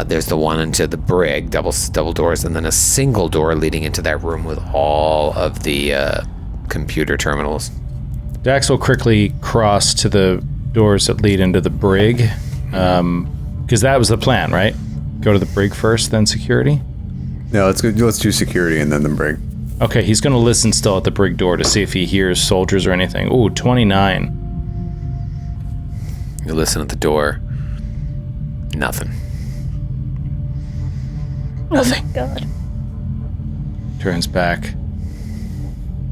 There's the one into the brig, double doors, and then a single door leading into that room with all of the computer terminals. Dax will quickly cross to the doors that lead into the brig, because that was the plan, right? Go to the brig first, then security. No, let's do security and then the brig. Okay, he's going to listen still at the brig door to see if he hears soldiers or anything. Ooh, 29. You listen at the door. Nothing. Oh god. Turns back.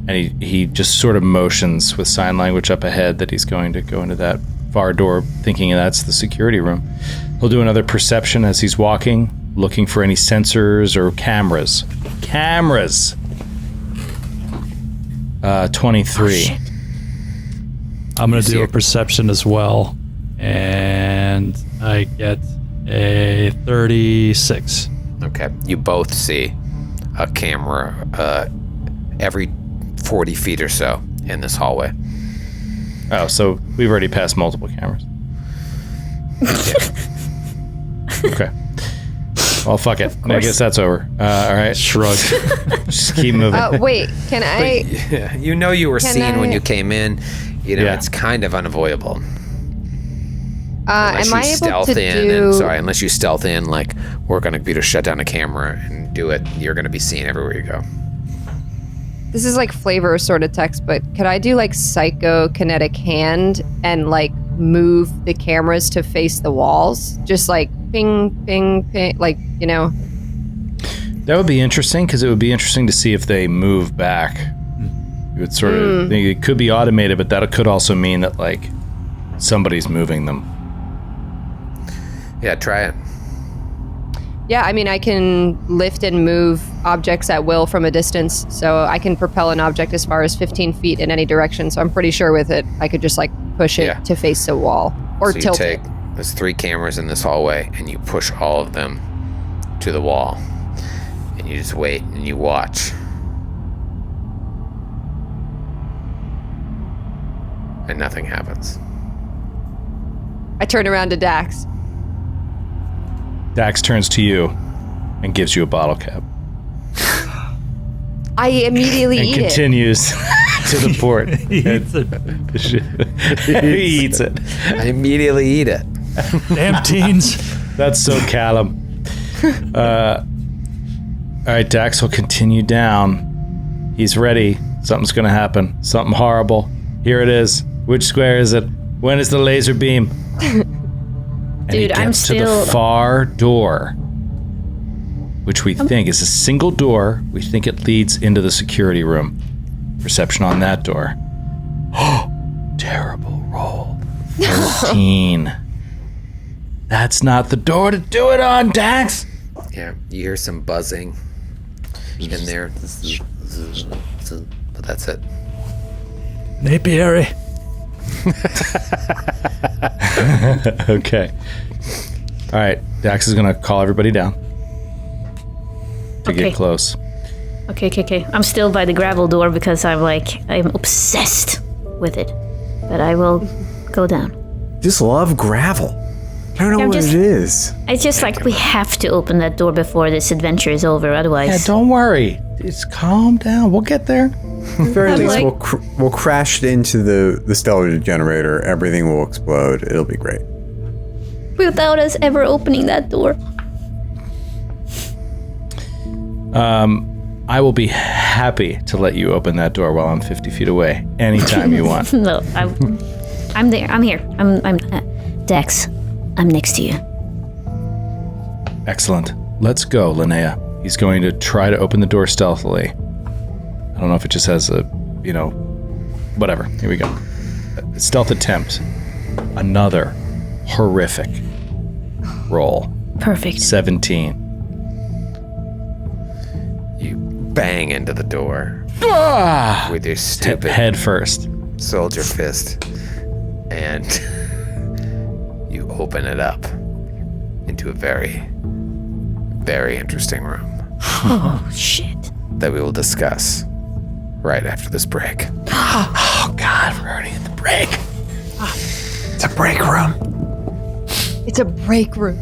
And he just sort of motions with sign language up ahead that he's going to go into that far door, thinking that's the security room. He'll do another perception as he's walking, looking for any sensors or cameras. 23. I'm going to see do a it. perception as well. And I get a 36. Okay. You both see a camera every 40 feet or so in this hallway. Oh, so we've already passed multiple cameras. Okay. Well, fuck it. I guess that's over. All right. Shrug. Just keep moving. Wait, can I? Yeah, you know you were Can seen when I- you came in. You know, Yeah. it's kind of unavoidable. Am I able stealth to in, do? unless you stealth in, like, we're going to be to shut down a camera and do it, you're going to be seen everywhere you go. This is like flavor sort of text, but could I do like psychokinetic hand and like move the cameras to face the walls? Just like ping, ping, ping, like, you know. That would be interesting, because it would be interesting to see if they move back. would sort of think it could be automated, but that could also mean that like somebody's moving them. Yeah, try it. Yeah, I mean, I can lift and move objects at will from a distance, so I can propel an object as far as 15 feet in any direction. So I'm pretty sure with it, I could just like push it Yeah. to face the wall or So tilt you take, it. there's 3 cameras in this hallway, and you push all of them to the wall. And you just wait and you watch. And nothing happens. I turn around to Dax. Dax turns to you and gives you a bottle cap I immediately and eat it. continues to the port. He eats it. He eats it. I immediately eat it. Damn teens. That's so Callum. All right, Dax will continue down. He's ready. Something's going to happen. Something horrible. Here it is. Which square is it? When is the laser beam? And he Dude, I'm gets to still- the far door, which we think is a single door. We think it leads into the security room. Perception on that door. Terrible roll. 13. That's not the door to do it on, Dax. Yeah, you hear some buzzing in there. But that's it. Napiary. Okay. All right. Dax is going to call everybody down to Okay. get close. Okay. I'm still by the gravel door because I'm obsessed with it. But I will go down. Just love gravel. I don't know I'm what just- it is. It's just like we have to open that door before this adventure is over, otherwise. Yeah, don't worry. Just calm down. We'll get there. At the very I'm least, like- we'll crash it into the stellar generator. Everything will explode. It'll be great. Without us ever opening that door. I will be happy to let you open that door while I'm 50 feet away anytime you want. No, I'm there. I'm here. I'm Dex. I'm next to you. Excellent. Let's go, Linnea. He's going to try to open the door stealthily. I don't know if it just has a, whatever. Here we go. Stealth attempt. Another horrific roll. Perfect. 17. You bang into the door with your stupid Head first. soldier fist, and you open it up into a very, very interesting room Oh, shit. that we will discuss right after this break. Oh, God, we're already at the break. It's a break room. It's a break room.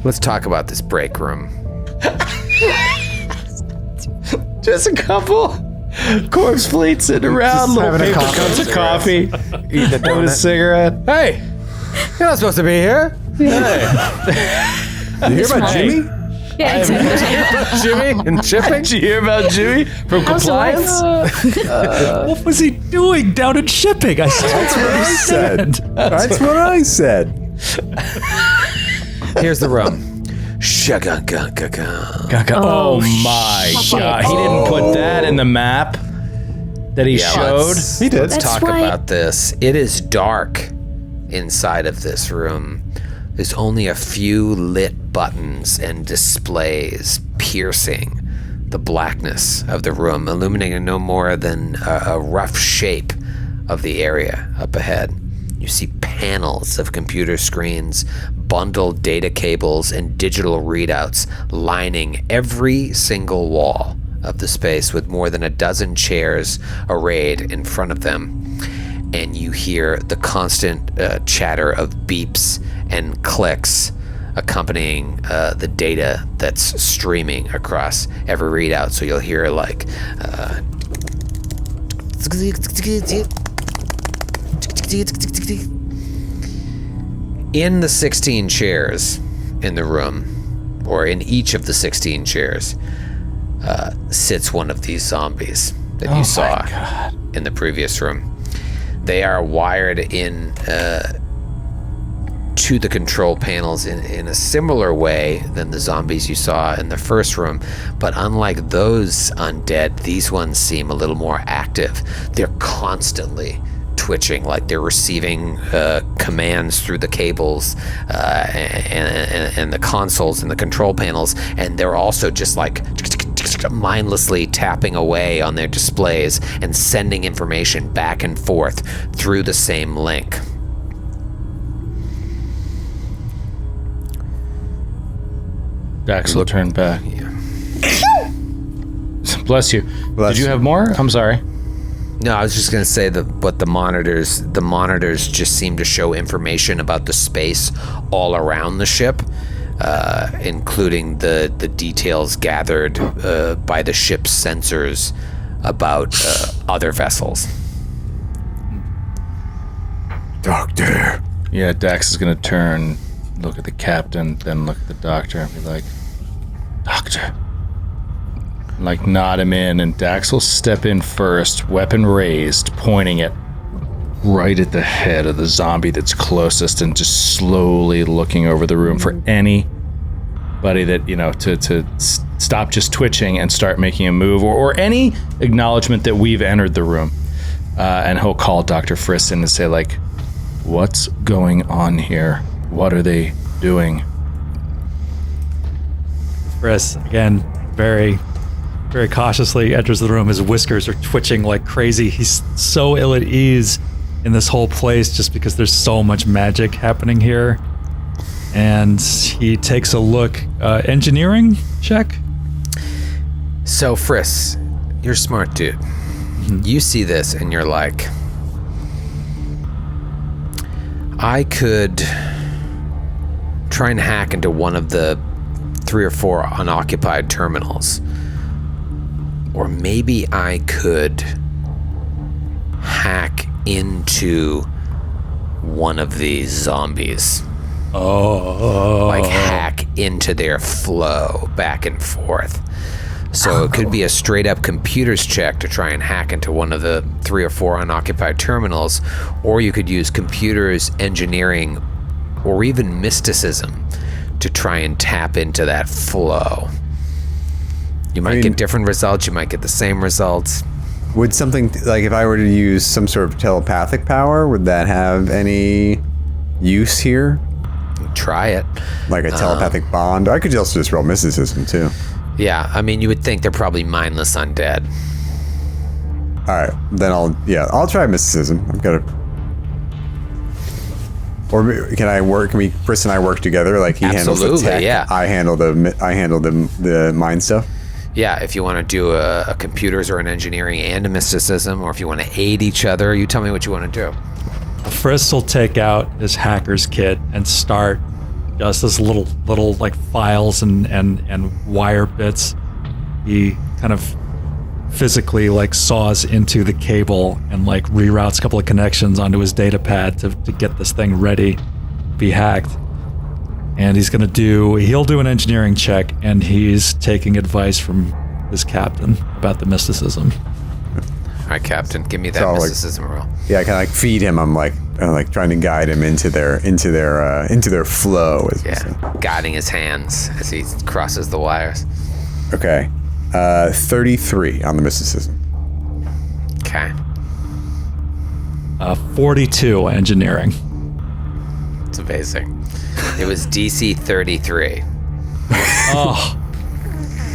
Let's talk about this break room. Just a couple corpse fleets sitting around, Just little having a paper coffee. cups of coffee, eating a donut, cigarette. Hey, you're not supposed to be here. You hear about Jimmy? Yeah, exactly. Jimmy and shipping? Did you hear about Jimmy from compliance? What was he doing down in shipping? I said. That's what I said. Here's the room. Oh my God! He didn't put that in the map that he showed. He did. Let's That's talk why- about this. It is dark inside of this room. There's only a few lit buttons and displays piercing the blackness of the room, illuminating no more than a rough shape of the area up ahead. You see panels of computer screens, bundled data cables, and digital readouts lining every single wall of the space, with more than a dozen chairs arrayed in front of them. And you hear the constant chatter of beeps and clicks accompanying the data that's streaming across every readout. So you'll hear like in the 16 chairs in the room, or in each of the 16 chairs, sits one of these zombies that you saw in the previous room. They are wired in to the control panels in a similar way than the zombies you saw in the first room, but unlike those undead, these ones seem a little more active. They're constantly twitching, like they're receiving commands through the cables and the consoles and the control panels, and they're also just like mindlessly tapping away on their displays and sending information back and forth through the same link. Dax will turn back. Yeah. Bless you. Did you have more? I'm sorry. No, I was just going to say that what the monitors just seem to show information about the space all around the ship, including the details gathered by the ship's sensors about other vessels. Doctor. Yeah, Dax is going to turn, look at the captain, then look at the doctor and be like, Doctor. Like nod him in, and Dax will step in first, weapon raised, pointing it right at the head of the zombie that's closest, and just slowly looking over the room for anybody that, to stop just twitching and start making a move, or any acknowledgement that we've entered the room. And he'll call Dr. Friss in and say, like, what's going on here? What are they doing? Friss, again, very cautiously enters the room. His whiskers are twitching like crazy. He's so ill at ease in this whole place just because there's so much magic happening here. And he takes a look. Engineering check? So, Friss, you're a smart dude. Mm-hmm. You see this and you're like, I could try and hack into one of the 3 or 4 unoccupied terminals. Or maybe I could hack into one of these zombies. Like hack into their flow back and forth. So it could be a straight up computers check to try and hack into one of the 3 or 4 unoccupied terminals, or you could use computers, engineering, or even mysticism to try and tap into that flow. You might get different results, you might get the same results. Would something, like if I were to use some sort of telepathic power, would that have any use here? Try it. Like a telepathic bond? I could also just roll mysticism too. Yeah, I mean, you would think they're probably mindless undead. Alright, then I'll try mysticism. I've got to... Or can Chris and I work together? Like he handles the tech, yeah. I handle the mind stuff? Yeah, if you want to do a computers or an engineering and a mysticism, or if you want to aid each other, you tell me what you want to do. Friss will take out his hacker's kit and start just this little like files and wire bits. He kind of physically like saws into the cable and like reroutes a couple of connections onto his data pad to get this thing ready to be hacked. And he'll do an engineering check, and he's taking advice from his captain about the mysticism. All right, Captain, give me that mysticism roll. Yeah, I kind of like feed him. I'm like trying to guide him into their flow. Guiding his hands as he crosses the wires. Okay, 33 on the mysticism. Okay. 42 engineering. It's amazing. It was DC 33. Oh.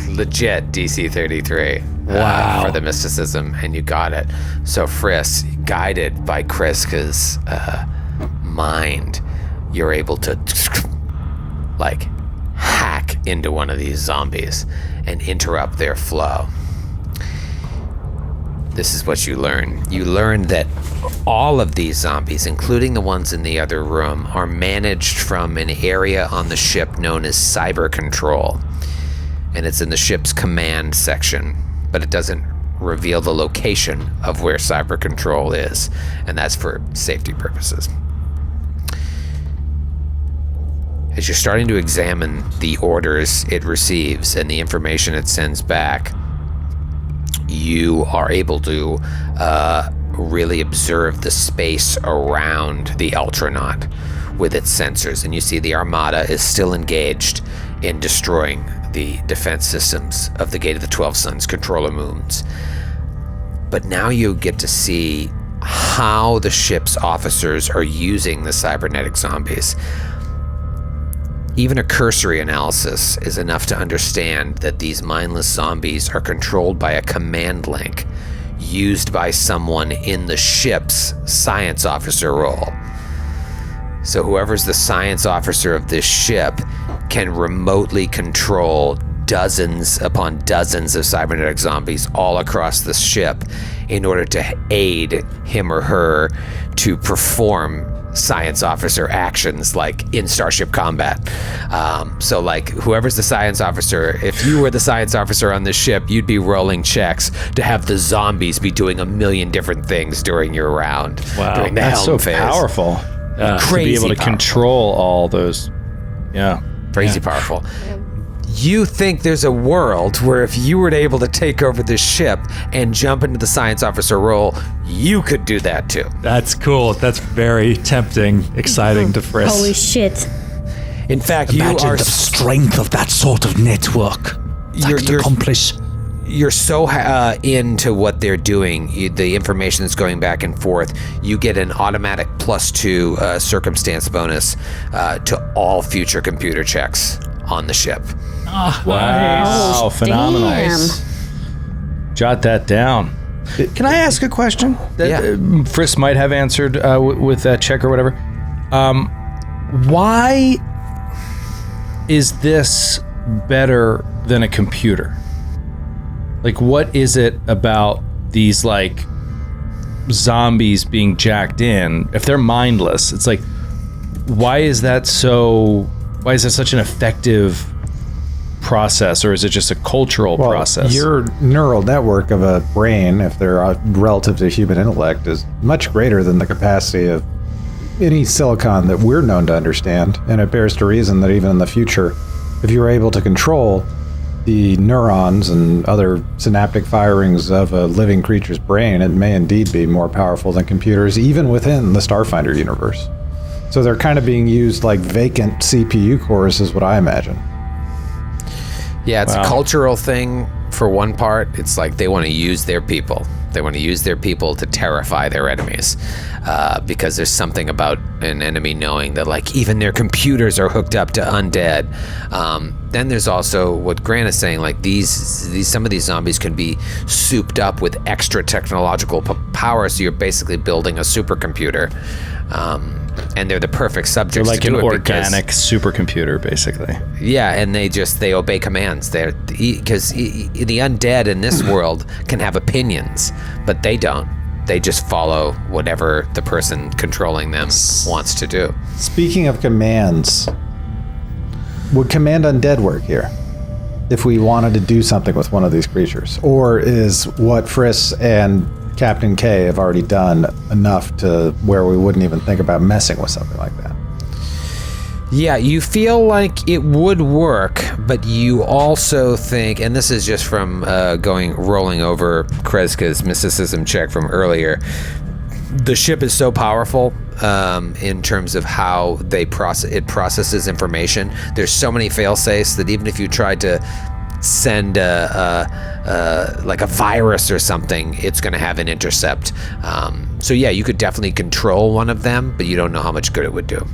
Legit DC 33. Wow. For the mysticism, and you got it. So Friss, guided by Kriska's mind, you're able to like hack into one of these zombies and interrupt their flow. This is what you learn. You learn that all of these zombies, including the ones in the other room, are managed from an area on the ship known as Cyber Control. And it's in the ship's command section, but it doesn't reveal the location of where Cyber Control is, and that's for safety purposes. As you're starting to examine the orders it receives and the information it sends back, you are able to really observe the space around the Ultranaut, with its sensors. And you see the Armada is still engaged in destroying the defense systems of the Gate of the 12 Suns controller moons. But now you get to see how the ship's officers are using the cybernetic zombies. Even a cursory analysis is enough to understand that these mindless zombies are controlled by a command link used by someone in the ship's science officer role. So whoever's the science officer of this ship can remotely control dozens upon dozens of cybernetic zombies all across the ship in order to aid him or her to perform science officer actions like in Starship combat. So like whoever's the science officer, if you were the science officer on this ship, you'd be rolling checks to have the zombies be doing a million different things during your round. Wow, during the that's helm so phase. powerful. Crazy to be able to powerful. control all those. Yeah. Crazy powerful. You think there's a world where if you were able to take over this ship and jump into the science officer role, you could do that too. That's cool. That's very tempting, exciting to Frisk. Holy shit. In fact, Imagine you are the strength of that sort of network. To accomplish. You're so into what they're doing, the information that's going back and forth, you get an automatic +2 circumstance bonus to all future computer checks on the ship. Wow. Oh, Phenomenal. damn. Jot that down. Can I ask a question that Yeah. Frisk might have answered with that check or whatever? Why is this better than a computer? Like, what is it about these, like, zombies being jacked in? If they're mindless, it's like, why is that such an effective process, or is it just a cultural process? Your neural network of a brain, if they're relative to human intellect, is much greater than the capacity of any silicon that we're known to understand. And it bears to reason that even in the future, if you were able to control the neurons and other synaptic firings of a living creature's brain, it may indeed be more powerful than computers, even within the Starfinder universe. So they're kind of being used like vacant CPU cores, is what I imagine. Yeah, it's a cultural thing for one part. It's like they want to use their people. They want to use their people to terrify their enemies, because there's something about an enemy knowing that, like, even their computers are hooked up to undead. Then there's also what Grant is saying, like these some of these zombies can be souped up with extra technological power, so you're basically building a supercomputer. And they're the perfect subjects like to do an it organic supercomputer, basically. yeah, and they obey commands. Because the undead in this world can have opinions, but they don't. They just follow whatever the person controlling them wants to do. Speaking of commands, would Command Undead work here if we wanted to do something with one of these creatures? Or is what Frisk and Captain K have already done enough to where we wouldn't even think about messing with something like that? Yeah, you feel like it would work, but you also think, and this is just from rolling over Kreska's mysticism check from earlier, the ship is so powerful in terms of how it processes information. There's so many fail-safes that even if you tried to send like a virus or something, it's going to have an intercept. So yeah, you could definitely control one of them, but you don't know how much good it would do.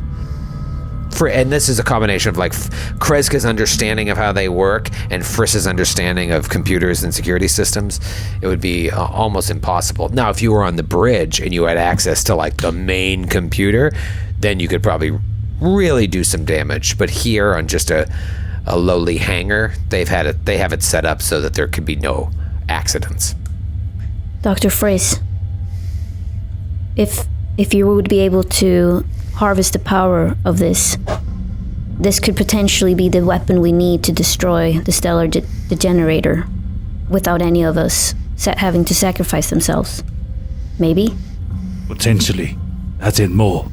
And this is a combination of like Kreska's understanding of how they work and Frisk's understanding of computers and security systems. It would be almost impossible. Now, if you were on the bridge and you had access to like the main computer, then you could probably really do some damage. But here on just a lowly hangar, they have it set up so that there could be no accidents. Dr. Frisk, if you would be able to harvest the power of this could potentially be the weapon we need to destroy the stellar degenerator without any of us having to sacrifice themselves. Maybe? Potentially. That's it more.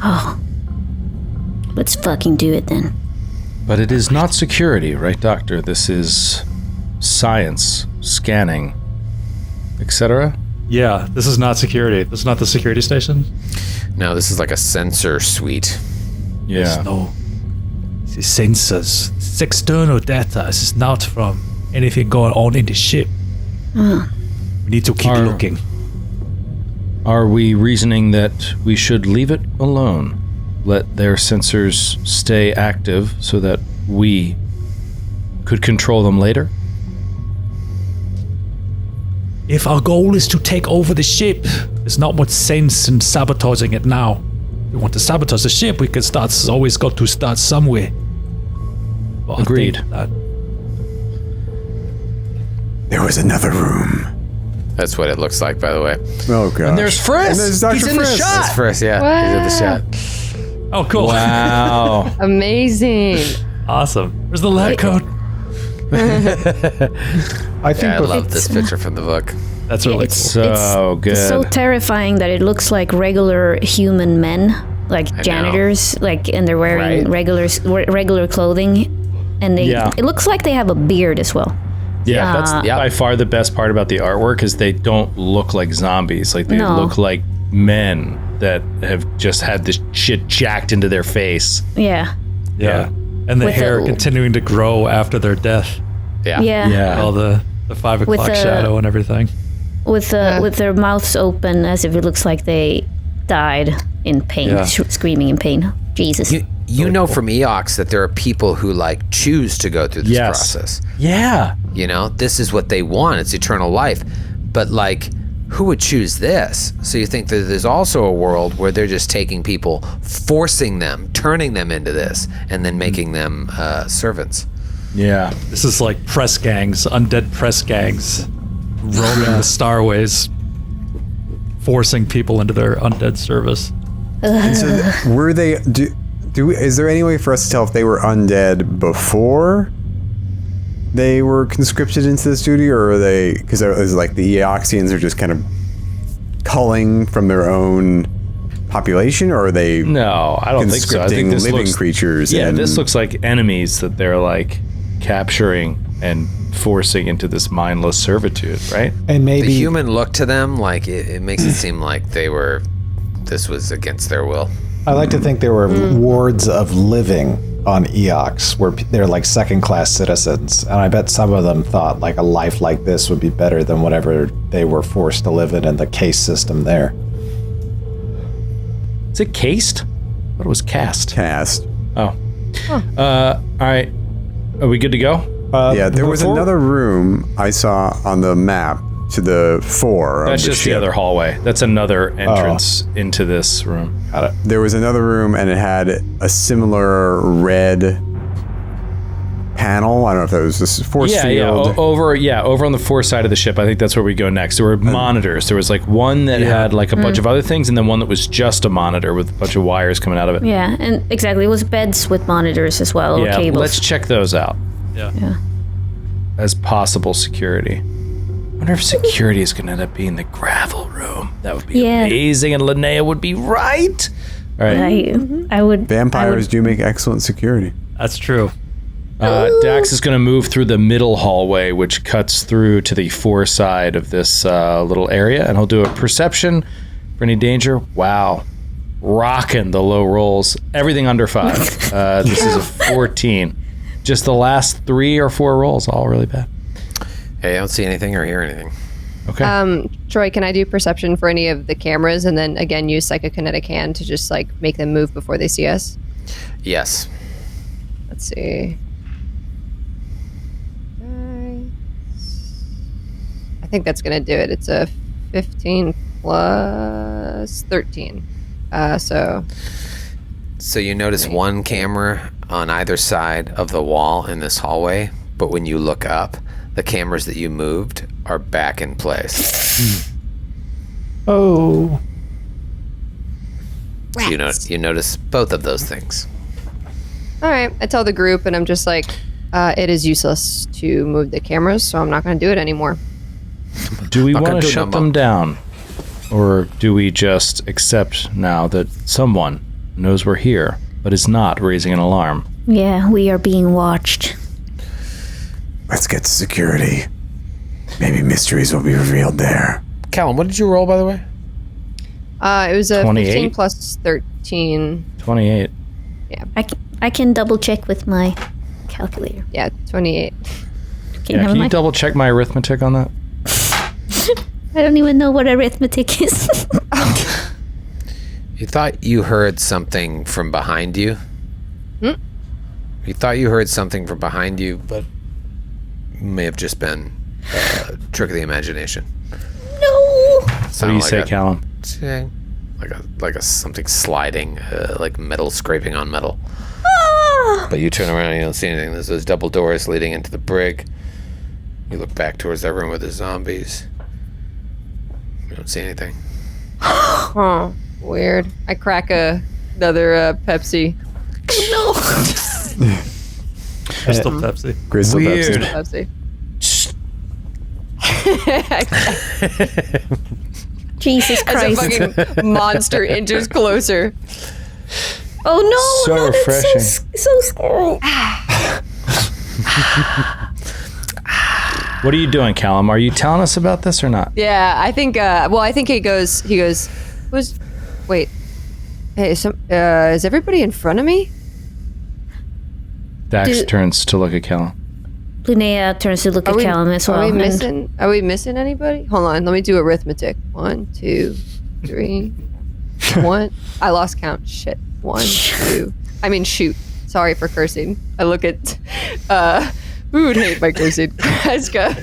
Oh. Let's fucking do it then. But it is not security, right, Doctor? This is science, scanning, etc. Yeah, this is not security. This is not the security station. No, this is like a sensor suite. Yeah. No. The sensors. It's external data. This is not from anything going on in the ship. We need to keep looking. Are we reasoning that we should leave it alone? Let their sensors stay active so that we could control them later? If our goal is to take over the ship, there's not much sense in sabotaging it now. If we want to sabotage the ship, we can always got to start somewhere. But I Agreed. think that There was another room. That's what it looks like, by the way. Oh god. And there's Frisk. And there's Dr. He's in the Frisk. shot. That's first, yeah. He's at the shot. Oh, cool. Wow. Amazing. Awesome. Where's the lab coat? I think Yeah, I bef- love this picture from the book. That's really cool. So good. It's so terrifying that it looks like regular human men, like know. janitors, like, and they're wearing Right. regular clothing, and Yeah. it looks like they have a beard as well. Yeah, that's by far the best part about the artwork is they don't look like zombies. Like they No. look like men that have just had this shit jacked into their face. Yeah, Yeah. And the With hair the- continuing to grow after their death. Yeah. yeah. All the 5 o'clock the- shadow and everything. With their mouths open as if it looks like they died in pain, Yeah. screaming in pain. Jesus. You know from Eox that there are people who like choose to go through this Yes. process. Yeah. You know, this is what they want. It's eternal life. But like, who would choose this? So you think that there's also a world where they're just taking people, forcing them, turning them into this, and then making them servants. Yeah. This is like press gangs, undead press gangs, roaming the starways, forcing people into their undead service. Were they is there any way for us to tell if they were undead before they were conscripted into this duty, or are they, because it was like the Eoxians are just kind of culling from their own population, or are they No, I don't think so. I conscripting think this living looks, creatures? Yeah, and this looks like enemies that they're like capturing and forcing into this mindless servitude, right? and maybe The human look to them, like, it makes it seem like this was against their will. I like to think there were wards of living on Eox where they're like second-class citizens, and I bet some of them thought like a life like this would be better than whatever they were forced to live in the case system there. Is it cased? I thought it was cast. cast. Oh. All right. Are we good to go? Yeah, there was before- another room I saw on the map to the fore That's of the just ship. the other hallway. That's another entrance into this room. There was another room, and it had a similar red panel. I don't know if that was this force Yeah, field. over on the fore side of the ship. I think that's where we go next. There were monitors. There was like one that had like a bunch of other things, and then one that was just a monitor with a bunch of wires coming out of it. Yeah, and exactly. It was beds with monitors as well, or Yeah, cables. let's check those out Yeah. as possible security. I wonder if security is going to end up being the gravel room. That would be Yeah. amazing, and Linnea would be right. All right. I would. Vampires do make excellent security. That's true. Dax is going to move through the middle hallway, which cuts through to the fore side of this little area, and he'll do a perception for any danger. Wow. Rocking the low rolls. Everything under 5. This is a 14. Just the last 3 or 4 rolls, all really bad. Hey, I don't see anything or hear anything. Okay. Troy, can I do perception for any of the cameras and then again use psychokinetic hand to just like make them move before they see us? Yes. Let's see. I think that's going to do it. It's a 15 plus 13. So you notice one camera on either side of the wall in this hallway, but when you look up, the cameras that you moved are back in place. Oh. So you notice both of those things. all right, I tell the group and I'm just like, it is useless to move the cameras, so I'm not going to do it anymore. Do we Not gonna want to do it, shut no, them Mom. down? Or do we just accept now that someone knows we're here, but is not raising an alarm? Yeah, we are being watched. Let's get to security. Maybe mysteries will be revealed there. Callum, what did you roll, by the way? It was a 28? 15 plus 13. 28. I can double check with my calculator. Yeah, 28. Okay, Yeah, never can you mind. double check my arithmetic on that? I don't even know what arithmetic is. You thought you heard something from behind you? You thought you heard something from behind you, but it may have just been a trick of the imagination. No. What do you say, Callum? Like a something sliding, like metal scraping on metal. But you turn around and you don't see anything. There's those double doors leading into the brig. You look back towards that room with the zombies. You don't see anything. Huh. Weird. I crack another Pepsi. No. Crystal Pepsi. Crystal Weird. Pepsi. Pepsi. Jesus As a Christ. fucking monster inches closer. Oh no. So no, that's refreshing. So scary. What are you doing, Callum? Are you telling us about this or not? Yeah, I think. I think he goes. Wait. Hey, is everybody in front of me? Dax turns to look at Callum. Linnea turns to look at Callum as well. Are we missing anybody? Hold on, let me do arithmetic. 1, 2, 3. 1. I lost count. Shit. 1, 2. I mean, shoot. Sorry for cursing. I look at. Who would hate my cursing? Kreska.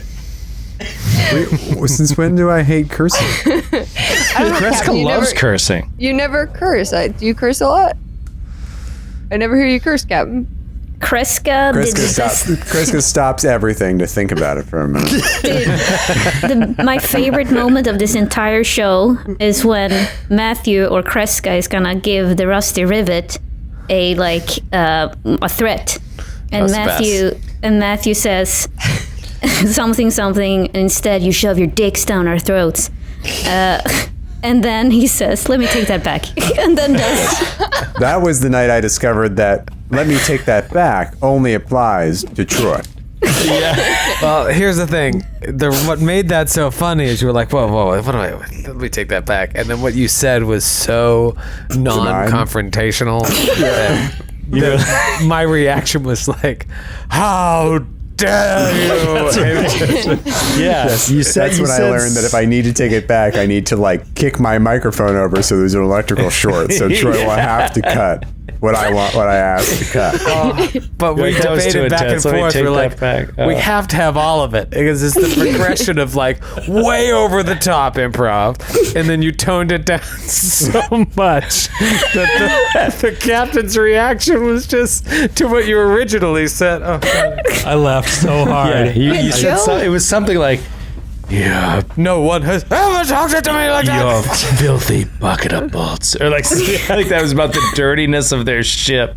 Wait, since when do I hate cursing? Kreska loves cursing. You never curse. Do you curse a lot? I never hear you curse, Captain. Kreska did the best. Kreska stops everything to think about it for a minute. My favorite moment of this entire show is when Matthew or Kreska is gonna give the Rusty Rivet a threat, and Matthew says something, and instead you shove your dicks down our throats. And then he says, "Let me take that back," and then does. That was the night I discovered that "let me take that back" only applies to Troy. Well, here's the thing. What made that so funny is you were like, whoa, let me take that back. And then what you said was so non-confrontational that my reaction was like, how dare you? Yes, you said. That's when I learned that if I need to take it back, I need to like kick my microphone over so there's an electrical short. So Troy will have to cut what I asked to cut. But we That was too debated back and intense. Let me forth. take We're that like, back. we have to have all of it because it's the progression of like way over the top improv, and then you toned it down so much that the captain's reaction was just to what you originally said. Oh, God. I laughed so hard. Yeah, you said it was something like, "Yeah, No one has ever talked to me like you that. filthy bucket of bolts," or like I think that was about the dirtiness of their ship.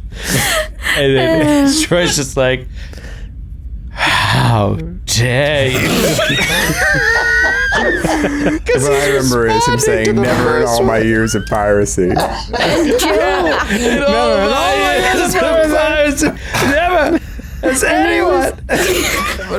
And then Troy's just like, "How dare you?" What I remember is him saying, "Never in all my years of piracy." Never has anyone.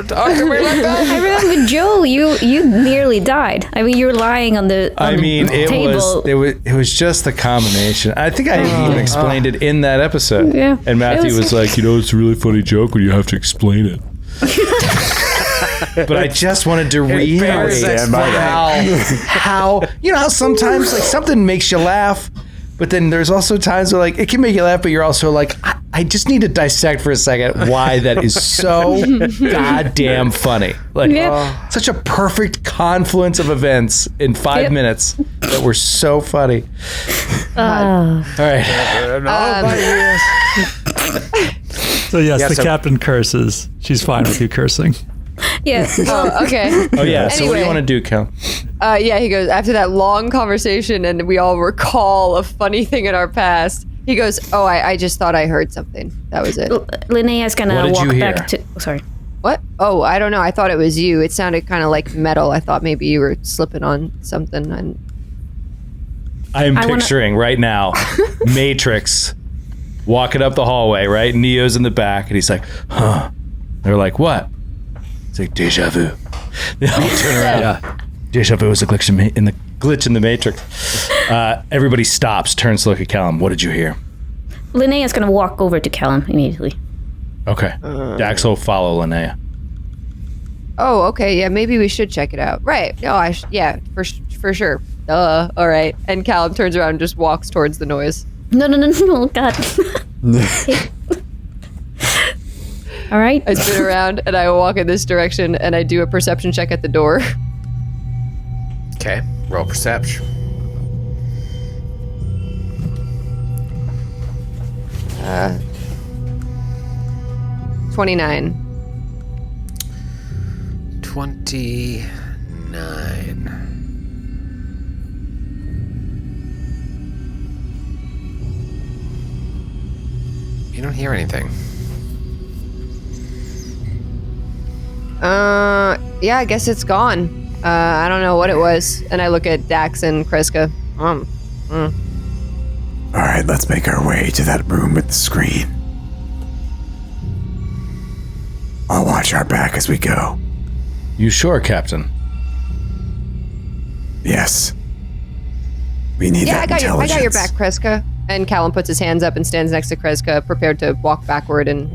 Talk to me like that. I remember, Joe, you nearly died. I mean, you were lying on the table. It was just the combination. I think I even explained it in that episode. Yeah. And Matthew was like, it's a really funny joke when you have to explain it. But I just wanted to reiterate Stand by that. how sometimes like something makes you laugh, but then there's also times where like it can make you laugh, but you're also like, I just need to dissect for a second why that is so goddamn funny. Like such a perfect confluence of events in 5 minutes that were so funny. All right. So yes, the so- captain curses. She's fine with you cursing. Yeah. Oh, okay. Oh yeah. So what do you Anyway. want to do, Cal? Yeah, he goes, after that long conversation and we all recall a funny thing in our past, he goes, oh, I just thought I heard something. That was it. Linnea's What gonna did you walk hear? back to. Sorry. What? Oh, I don't know. I thought it was you. It sounded kind of like metal. I thought maybe you were slipping on something. And I'm I wanna- picturing right now Matrix walking up the hallway, right? Neo's in the back, and he's like, huh. They're like, what? It's like deja vu. They all turn around. Deja vu is a glitch in the matrix. Everybody stops, turns to look at Callum. What did you hear? Linnea's gonna walk over to Callum immediately. Okay. Dax will follow Linnea. Oh, okay. Yeah, maybe we should check it out. Right. No, yeah, for sure. All right. And Callum turns around and just walks towards the noise. No, God. All right. I spin around and I walk in this direction and I do a perception check at the door. Okay, roll perception. Uh, 29. 29. You don't hear anything. Yeah, I guess it's gone. I don't know what it was. And I look at Dax and Kreska. All right, let's make our way to that room with the screen. I'll watch our back as we go. You sure, Captain? Yes. We need Yeah, that I got your intelligence. back, Kreska. And Callum puts his hands up and stands next to Kreska, prepared to walk backward and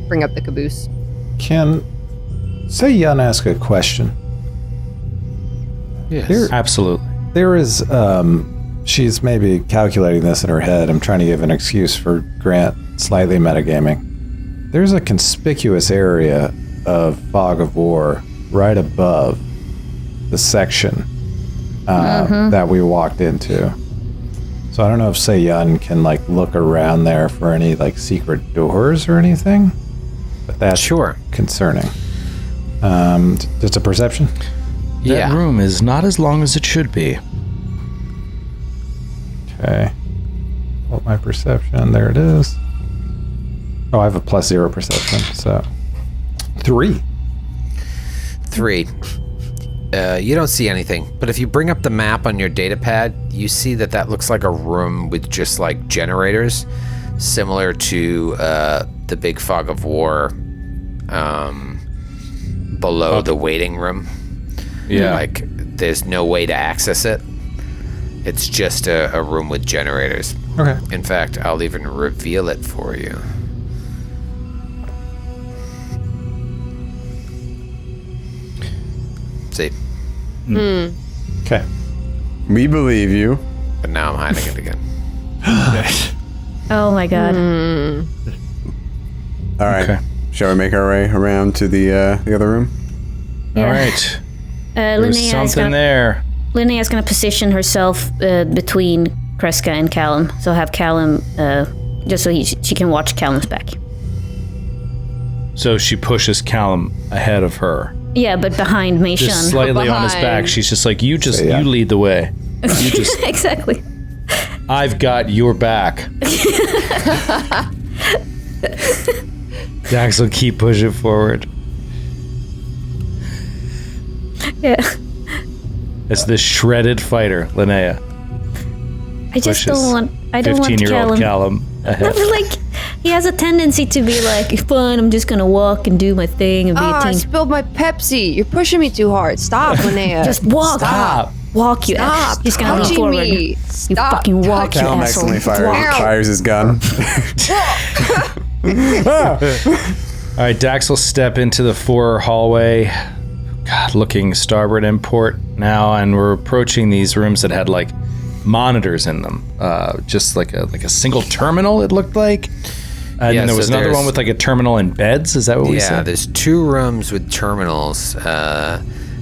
bring up the caboose. Can Say-Yun ask a question? Yes. Absolutely. There is, she's maybe calculating this in her head. I'm trying to give an excuse for Grant slightly metagaming. There's a conspicuous area of fog of war right above the section that we walked into. So I don't know if Say-Yun can, like, look around there for any, like, secret doors or anything. But that's Sure. concerning. Just a perception? That room is not as long as it should be. Okay. Hold my perception. There it is. Oh, I have a +0 perception, so 3. 3. You don't see anything, but if you bring up the map on your data pad, you see that looks like a room with just like generators, similar to the big fog of war below the waiting room. Yeah. Like there's no way to access it. It's just a room with generators. Okay. In fact, I'll even reveal it for you. See? Okay. We believe you. But now I'm hiding it again. Oh my god. All right. Okay. Shall we make our way around to the other room? All right. There's something there. Linnea's gonna position herself between Kreska and Callum. So have Callum, just so she can watch Callum's back. So she pushes Callum ahead of her. Yeah, but behind Mei Shun. Just slightly on his back. Behind. She's just like, you Yeah. lead the way. You just, Exactly. I've got your back. Dax will keep pushing forward. Yeah. As this shredded fighter, Linnea, I just pushes don't want. I don't want 15-year-old Callum. Callum ahead. Like, he has a tendency to be like, fine, I'm just gonna walk and do my thing and be a I team. spilled my Pepsi. You're pushing me too hard. Stop, Linnea. Just walk. Stop. Walk, you ass. Stop He's gonna lean touching forward. me. You Stop fucking walk, you Callum asshole. accidentally Walk. fires his gun. All right, Dax will step into the fore hallway. God, looking starboard and port now, and we're approaching these rooms that had like monitors in them. Just like a single terminal, it looked like. And Yeah, then there so was another there's- one with like a terminal and beds. Is that what we Yeah, said? there's 2 rooms with terminals.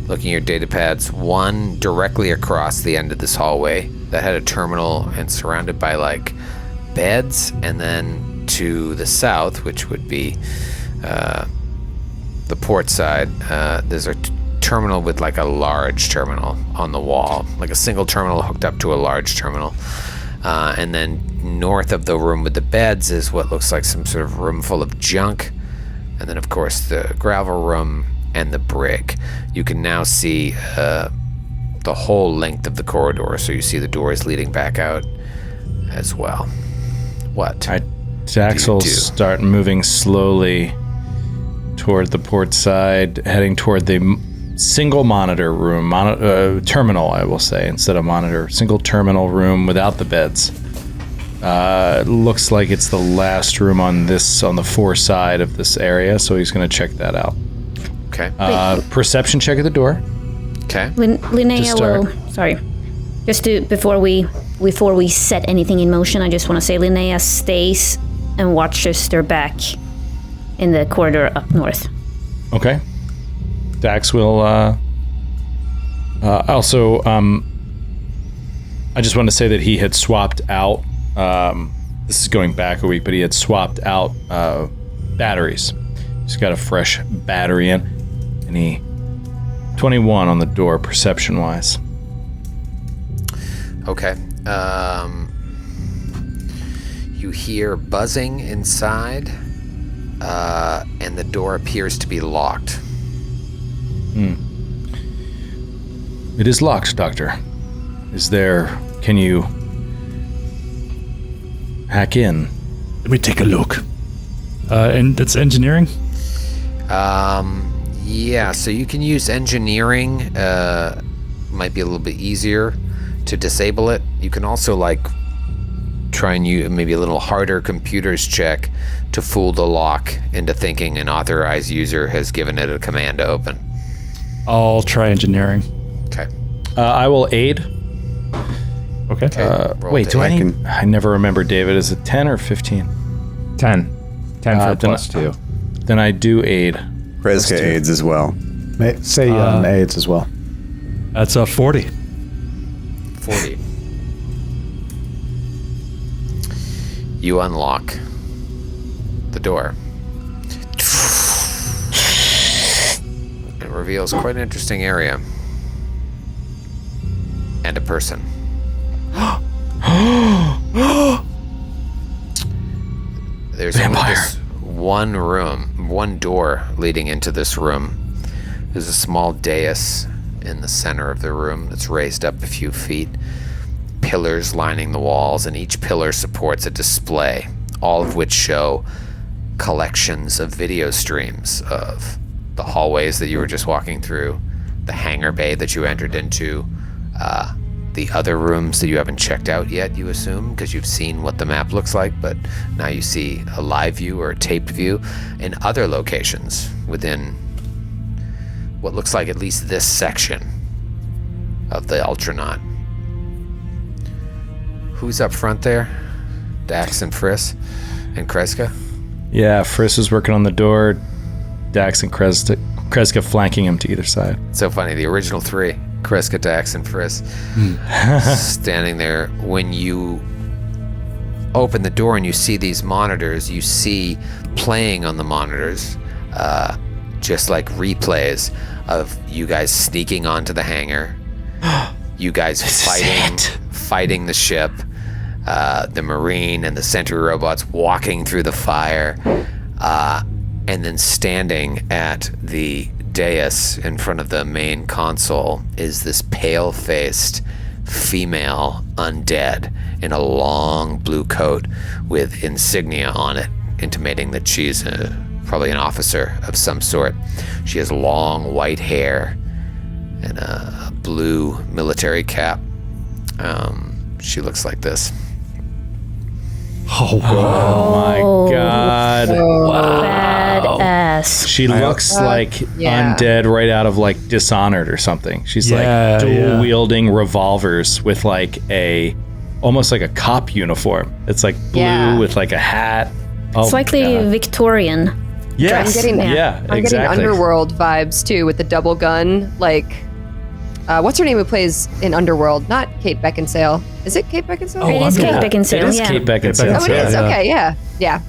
Looking at your data pads, one directly across the end of this hallway that had a terminal and surrounded by like beds, and then to the south, which would be the port side, there's a terminal with like a large terminal on the wall, like a single terminal hooked up to a large terminal. And then north of the room with the beds is what looks like some sort of room full of junk. And then, of course, the gravel room and the brig. You can now see the whole length of the corridor, so you see the doors leading back out as well. What? All right, Dax will do? start moving slowly toward the port side, heading toward the single monitor room, terminal, I will say, instead of monitor. Single terminal room without the beds. Looks like it's the last room on the fore side of this area, so he's going to check that out. Okay. Perception check at the door. Okay. Linnea start. will. Sorry. Just to before we set anything in motion, I just want to say Linnea stays and watches their back in the corridor up north. Okay. Dax will also. I just want to say that he had swapped out. This is going back a week, but he had swapped out batteries. He's got a fresh battery in, and he 21 on the door, perception-wise. Okay. You hear buzzing inside, and the door appears to be locked. It is locked, Doctor. Can you hack in? Let me take a look. And it's engineering? Yeah, so you can use engineering. Might be a little bit easier to disable it. You can also try and use maybe a little harder computers check to fool the lock into thinking an authorized user has given it a command to open. I'll try engineering. Okay. I will aid. Okay. Wait, do I need... I never remember, David. Is it 10 or 15? 10. 10 for plus 2. Then I do aid. Kreska aids as well. Say aids as well. That's a 40. 40. You unlock the door. It reveals quite an interesting area. And a person. There's only this one door leading into this room. There's a small dais in the center of the room that's raised up a few feet. Pillars lining the walls, and each pillar supports a display, all of which show collections of video streams of the hallways that you were just walking through, the hangar bay that you entered into, the other rooms that you haven't checked out yet, you assume, because you've seen what the map looks like, but now you see a live view or a taped view, and other locations within what looks like at least this section of the Ultranaut. Who's up front there? Dax and Friss and Kreska? Yeah, Friss is working on the door. Dax and Kreska flanking him to either side. So funny, the original three, Kreska, Dax, and Friss, standing there. When you open the door and you see these monitors, you see playing on the monitors, just like replays of you guys sneaking onto the hangar, you guys fighting the ship, the Marine and the Sentry robots walking through the fire, and then standing at the dais in front of the main console is this pale-faced female undead in a long blue coat with insignia on it, intimating that she's probably an officer of some sort. She has long white hair and a blue military cap. She looks like this. Oh my god. Badass. She looks like undead right out of Dishonored or something. She's dual wielding revolvers with almost like a cop uniform. It's blue with a hat. Slightly Victorian. Yes. I'm getting exactly. Underworld vibes too with the double gun. What's her name who plays in Underworld? Not Kate Beckinsale. Is it Kate Beckinsale? It is Kate Beckinsale. It is Kate Beckinsale. Oh, it is. Okay, yeah.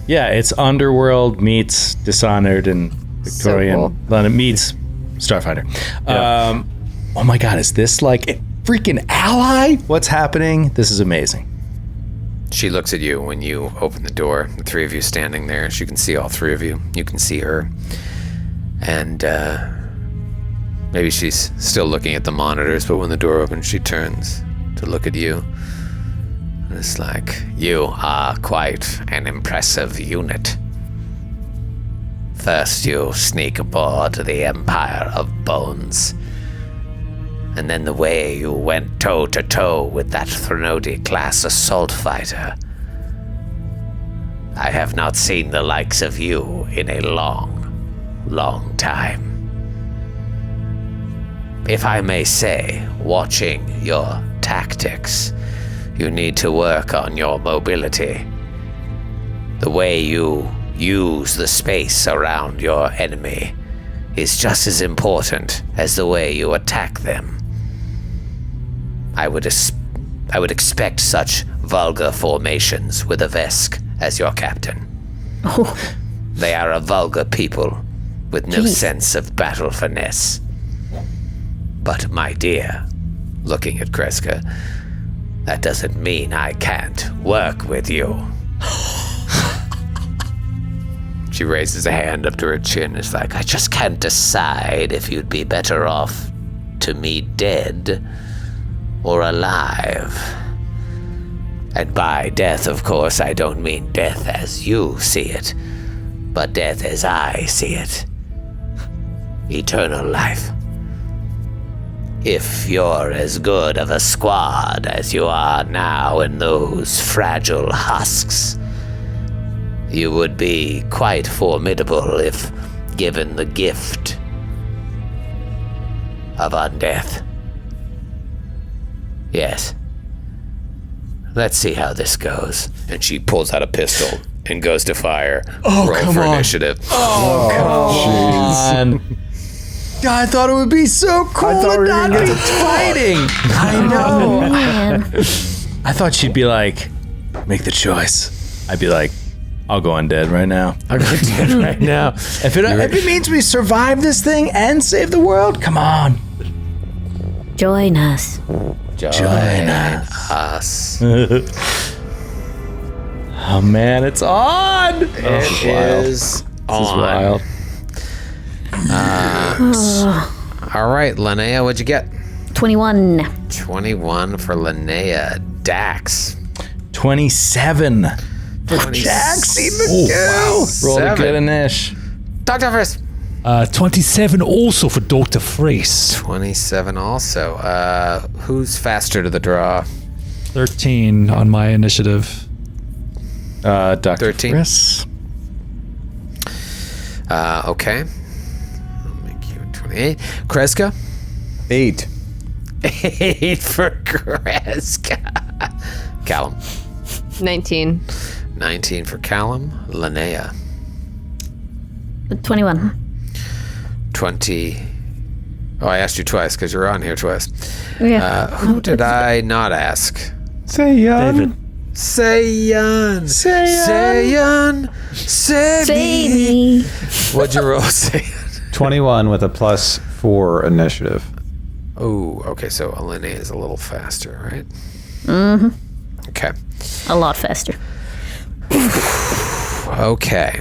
Yeah, it's Underworld meets Dishonored and Victorian So cool. London meets Starfinder. Yeah. Oh my god, is this a freaking ally? What's happening? This is amazing. She looks at you when you open the door. The three of you standing there. She can see all three of you. You can see her. And maybe she's still looking at the monitors, but when the door opens, she turns to look at you. And it's like, you are quite an impressive unit. First, you sneak aboard the Empire of Bones, And then the way you went toe-to-toe with that Threnody-class assault fighter. I have not seen the likes of you in a long, long time. If I may say, watching your tactics, you need to work on your mobility. The way you use the space around your enemy is just as important as the way you attack them. I would expect such vulgar formations with a Vesk as your captain. Oh, They are a vulgar people with no sense of battle finesse. But my dear, looking at Kreska, that doesn't mean I can't work with you. She raises a hand up to her chin. It's like, I just can't decide if you'd be better off to me dead or alive. And by death, of course, I don't mean death as you see it, but death as I see it. Eternal life. If you're as good of a squad as you are now in those fragile husks, you would be quite formidable if given the gift of undeath. Yes. Let's see how this goes. And she pulls out a pistol and goes to fire. Roll for initiative. God, I thought it would be so cool to not be fighting. I know. man. I thought she'd be like, make the choice. I'd be like, I'll go undead right now. I'm going to do it right now. If it means we survive this thing and save the world, come on. Join us. Join us. Oh man, it's on. It is on. All right, Linnea, what'd you get? 21. 21 for Linnea. Dax. 27 for Dax. Roll a good Anish. Dr. Friss. 27 also for Dr. Freese. 27 also. Who's faster to the draw? 13 on my initiative. Dr. 13. Friss. Okay. I'll make you 28. Kreska? 8. 8 for Kreska. Callum? 19. 19 for Callum. Linnea? 21. 20. Oh, I asked you twice because you're on here twice. Yeah. Who did I not ask? David. Seiyan. Seiyan. Save me. Baby. What'd you roll, Seiyan? 21 with a +4 initiative. Oh, okay. So Linnea is a little faster, right? Mm-hmm. Okay. A lot faster. Okay.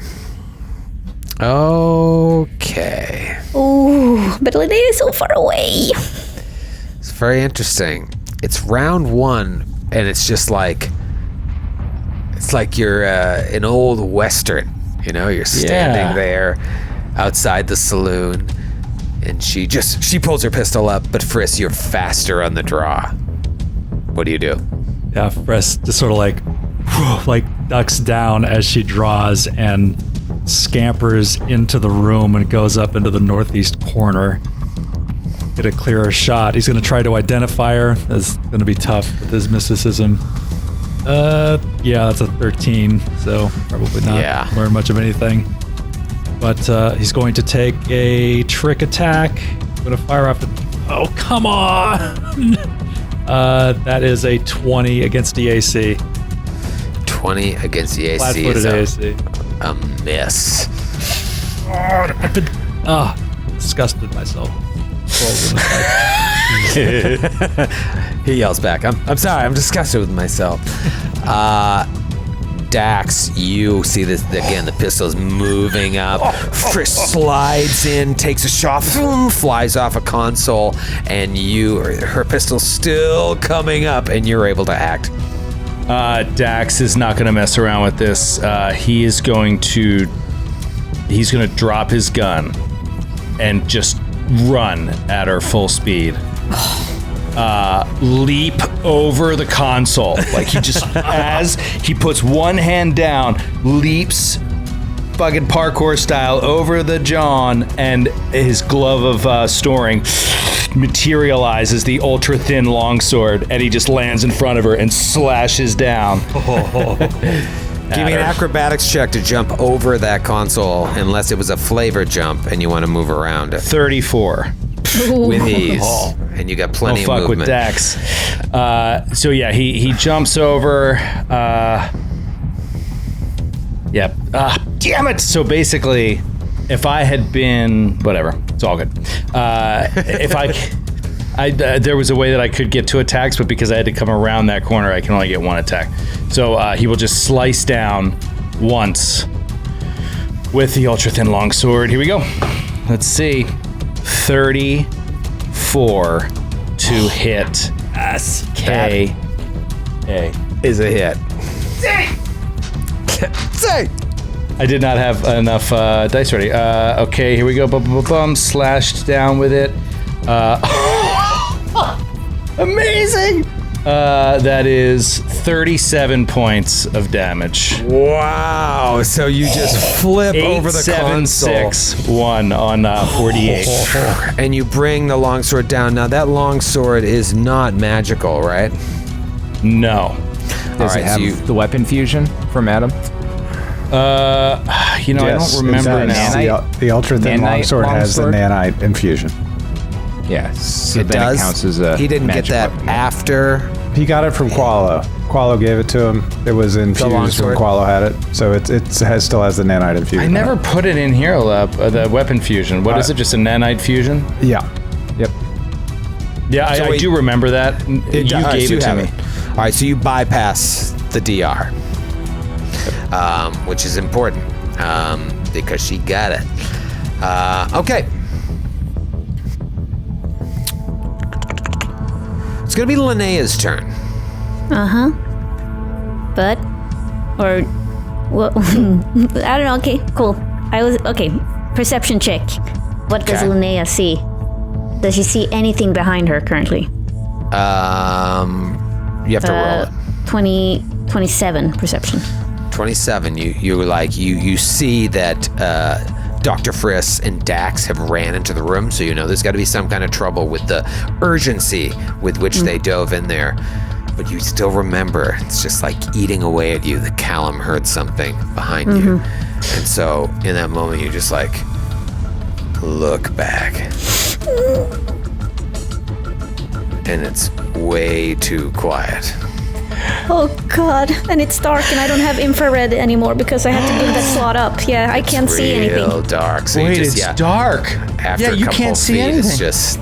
Okay. Ooh, but Linnea is so far away. It's very interesting. It's round 1, and it's just like you're an old Western. You know, you're standing there outside the saloon, and she pulls her pistol up. But Friss, you're faster on the draw. What do you do? Yeah, Friss just sort of like ducks down as she draws and scampers into the room and goes up into the northeast corner. Get a clearer shot. He's going to try to identify her. That's going to be tough with his mysticism. Yeah, that's a 13, so probably not learn much of anything. But he's going to take a trick attack. Going to fire off. Oh, come on! That is a 20 against the AC. 20 against the AC Flat-footed is AC. a miss. I've been disgusted myself. He yells back, I'm sorry, I'm disgusted with myself. Dax, you see this again, the pistol's moving up. Frisk slides in, takes a shot, flies off a console, and her pistol's still coming up, and you're able to act. Dax is not going to mess around with this. He's going to drop his gun and just run at her full speed. leap over the console. Like he just, as he puts one hand down, leaps fucking parkour style over the John, and his glove of storing materializes the ultra thin longsword, and he just lands in front of her and slashes down. Give me an acrobatics check to jump over that console, unless it was a flavor jump and you want to move around it 34. with ease. And you got plenty Don't of fuck movement. with Dax. So yeah, he jumps over. Yep. Damn it. So basically, if I had been whatever, it's all good. If there was a way that I could get 2 attacks, but because I had to come around that corner, I can only get 1 attack. So he will just slice down once with the ultra thin longsword. Here we go. Let's see. 34 to hit. Yes. K. A is a hit. Say. I did not have enough dice ready. Okay, here we go. Bum. Slashed down with it. Amazing. That is 37 points of damage. Wow. So you just flip over the console. 8-7-6-1 on 48. And you bring the longsword down. Now that longsword is not magical, right? No. Does it have the weapon fusion from Adam? I don't remember now. The ultra thin Nanite longsword has the longsword? nanite infusion. Yeah. So It then does. it counts as a He didn't get magic that weapon. after. He got it from Qualo. Qualo gave it to him. It was infused when longsword? Qualo had it, so it still has the nanite infusion. I never put it in here, the weapon fusion. What is it? Just a nanite fusion? Yeah. Yep. Yeah, I wait. do remember that. You All right, gave so it to have me. All right, so you bypass the DR, which is important because she got it. Okay. It's going to be Linnea's turn. But, or, well, I don't know. Okay, cool. Perception check. What does Okay. Linnea see? Does she see anything behind her currently? You have to roll it. 27 perception. 27. You see that Dr. Friss and Dax have ran into the room, so you know there's got to be some kind of trouble with the urgency with which they dove in there. But you still remember, it's just like eating away at you that Callum heard something behind you. And so in that moment, you just like look back. And it's way too quiet. Oh god, and it's dark and I don't have infrared anymore because I had to give that slot up. Yeah, I can't see anything. Real dark. So Wait, you just, it's dark. After Yeah, a you couple can't of see feet, anything. it's just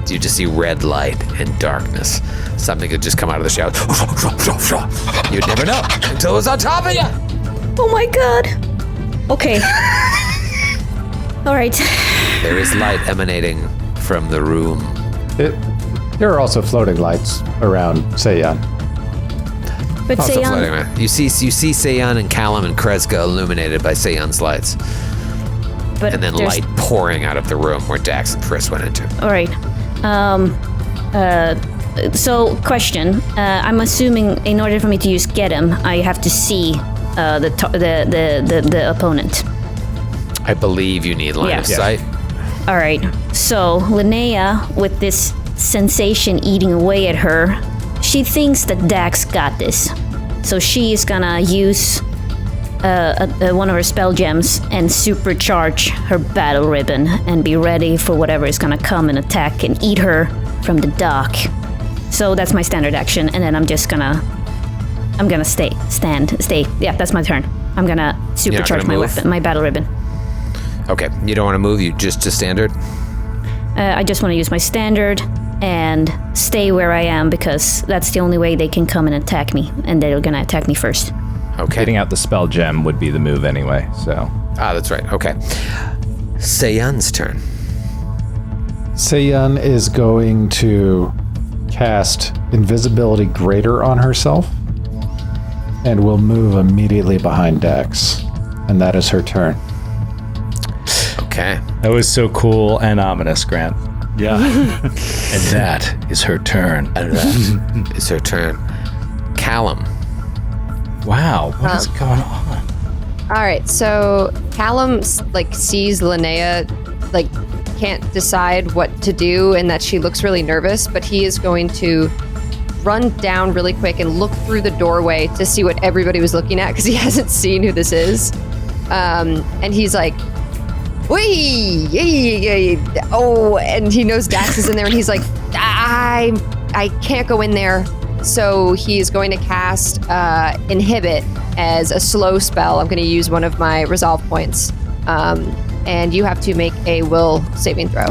you just see red light and darkness. Something could just come out of the shadows. You'd never know until it was on top of you. Oh my god. Okay. All right. There is light emanating from the room. There are also floating lights around Seiyan. But Also floating Seiyan, around. You see Seiyan and Callum and Kreska illuminated by Seiyan's lights, but and then there's- light pouring out of the room where Dax and Friss went into. All right. So question. I'm assuming in order for me to use get him, I have to see the opponent. I believe you need line Yeah. of sight. All right. So Linnea, with this sensation eating away at her, she thinks that Dax got this. So she is gonna use one of her spell gems and supercharge her battle ribbon and be ready for whatever is gonna come and attack and eat her from the dock. So that's my standard action, and then I'm gonna stay. Yeah, that's my turn. I'm gonna supercharge my move? weapon, my battle ribbon. Okay, you don't want to move. You just standard. I just want to use my standard and stay where I am because that's the only way they can come and attack me, and they're gonna attack me first. Okay. Getting out the spell gem would be the move anyway. So That's right. Okay. Seiyan's turn. Seiyan is going to cast Invisibility Greater on herself and will move immediately behind Dax. And that is her turn. Okay. That was so cool and ominous, Grant. Yeah. And that is her turn. And that is her turn. Callum. Wow, what is going on? All right, so Callum sees Linnea, can't decide what to do, and that she looks really nervous. But he is going to run down really quick and look through the doorway to see what everybody was looking at because he hasn't seen who this is. And he's like, "Wee, oh!" And he knows Dax is in there, and he's like, "I can't go in there." So he's going to cast Inhibit as a slow spell. I'm going to use one of my resolve points. And you have to make a will saving throw.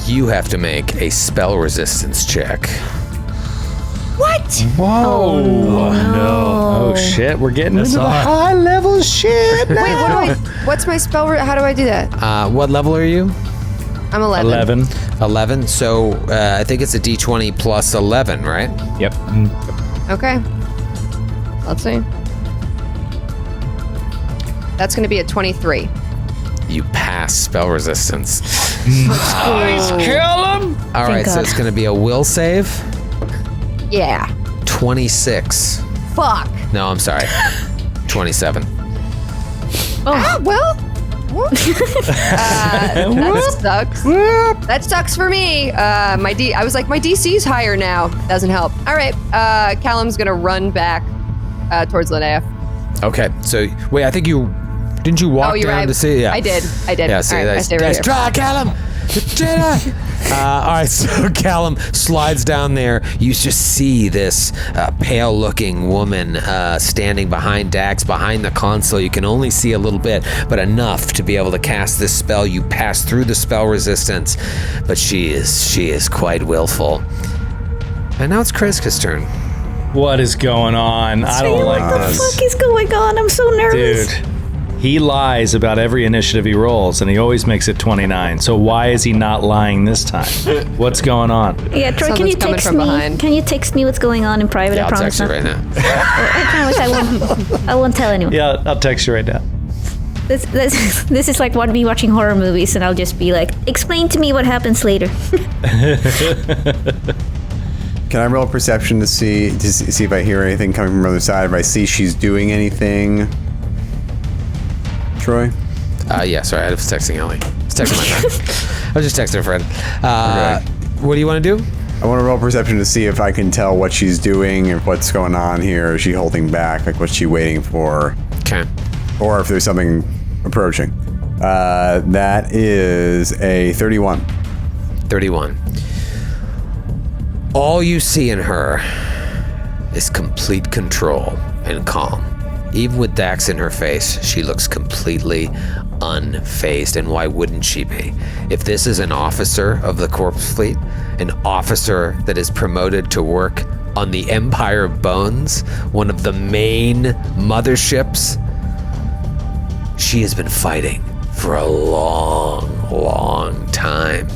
You have to make a spell resistance check. What? Whoa. Oh, shit. We're getting into the high level shit now. Wait, what's my spell? How do I do that? What level are you? I'm 11. 11. So I think it's a d20 plus 11, right? Yep. Okay. Let's see. That's going to be a 23. You pass spell resistance. Nice, kill him. All right, so God. it's going to be a will save. Yeah. 26. Fuck. No, I'm sorry. 27. Well. That sucks. That sucks for me. I was like, my DC's higher now. Doesn't help. All right. Callum's gonna run back towards Linnea. Okay, so wait, I think didn't you walk you're down right. to see? Yeah, I did. Yeah, see, All right, I that's stay right here. try, Callum. All right, so Callum slides down there. You just see this pale-looking woman standing behind Dax, behind the console. You can only see a little bit, but enough to be able to cast this spell. You pass through the spell resistance, but she is quite willful. And now it's Kreska's turn. What is going on? I don't like What the this. fuck is going on? I'm so nervous. Dude, he lies about every initiative he rolls, and he always makes it 29. So why is he not lying this time? What's going on? Yeah, Troy, can you Someone's coming text from me? behind. Can you text me what's going on in private? Yeah, I I'll promise. text you right not. now. I promise I won't tell anyone. Yeah, I'll text you right now. This is like me watching horror movies, and I'll just be like, explain to me what happens later. Can I roll perception to see if I hear anything coming from the other side? If I see she's doing anything, Troy? Yeah, sorry, I was texting Ellie. I was texting my friend. I was just texting a friend. What do you want to do? I want to roll perception to see if I can tell what she's doing and what's going on here. Is she holding back? Like, what's she waiting for? Okay. Or if there's something approaching. That is a 31. 31. All you see in her is complete control and calm. Even with Dax in her face, she looks completely unfazed. And why wouldn't she be? If this is an officer of the Corpse Fleet, an officer that is promoted to work on the Empire of Bones, one of the main motherships, she has been fighting for a long, long time.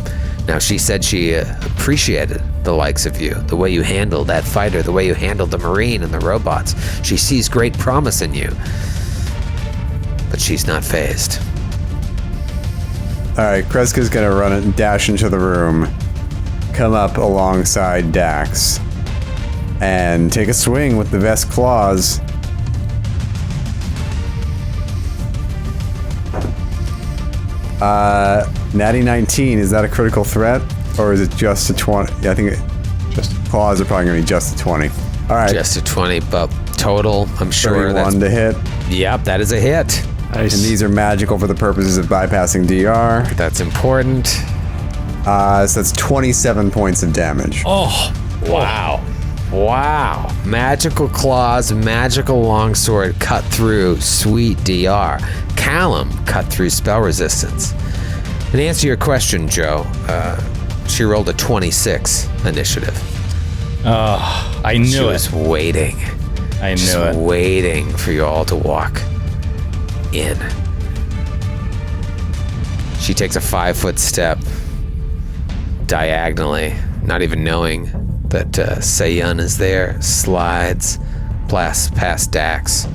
Now, she said she appreciated the likes of you, the way you handled that fighter, the way you handled the Marine and the robots. She sees great promise in you, but she's not fazed. All right, Kreska's gonna run it and dash into the room, come up alongside Dax, and take a swing with the vest claws. Natty 19, is that a critical threat? Or is it just a 20? Yeah, I think claws are probably going to be just a 20. All right. Just a 20, but total, I'm sure 31 to hit. Yep, that is a hit. And these are magical for the purposes of bypassing DR. That's important. So that's 27 points of damage. Oh, wow. Wow. Magical claws, magical longsword cut through sweet DR. Callum cut through spell resistance. And to answer your question, Joe, she rolled a 26 initiative. I knew She it. was waiting. I Just knew it. waiting for you all to walk in. She takes a 5-foot step diagonally, not even knowing that Sayun is there, slides past Dax,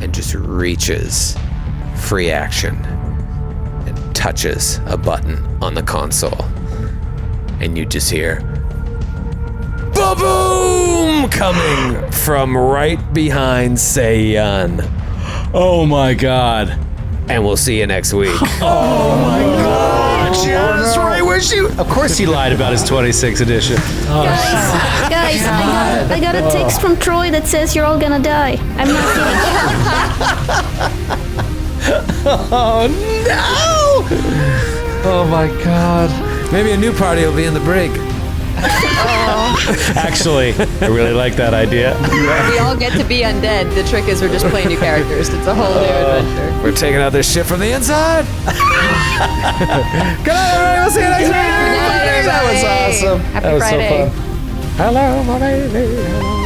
and just reaches free action and touches a button on the console. and you just hear ba-boom coming from right behind Seiyan. Oh my god. And we'll see you next week. Oh my god. Just right where she. Of course he lied about his 26th edition. Guys, I got a text from Troy that says you're all gonna die. I'm not kidding. Oh no! Oh my god. Maybe a new party will be in the brig. Actually, I really like that idea. We all get to be undead. The trick is we're just playing new characters. It's a whole new adventure. We're taking out this shit from the inside. Good night, everybody. We'll see you next week. Good night, everybody. That was awesome. Happy that was Friday. so fun. Hello, my baby. Hello.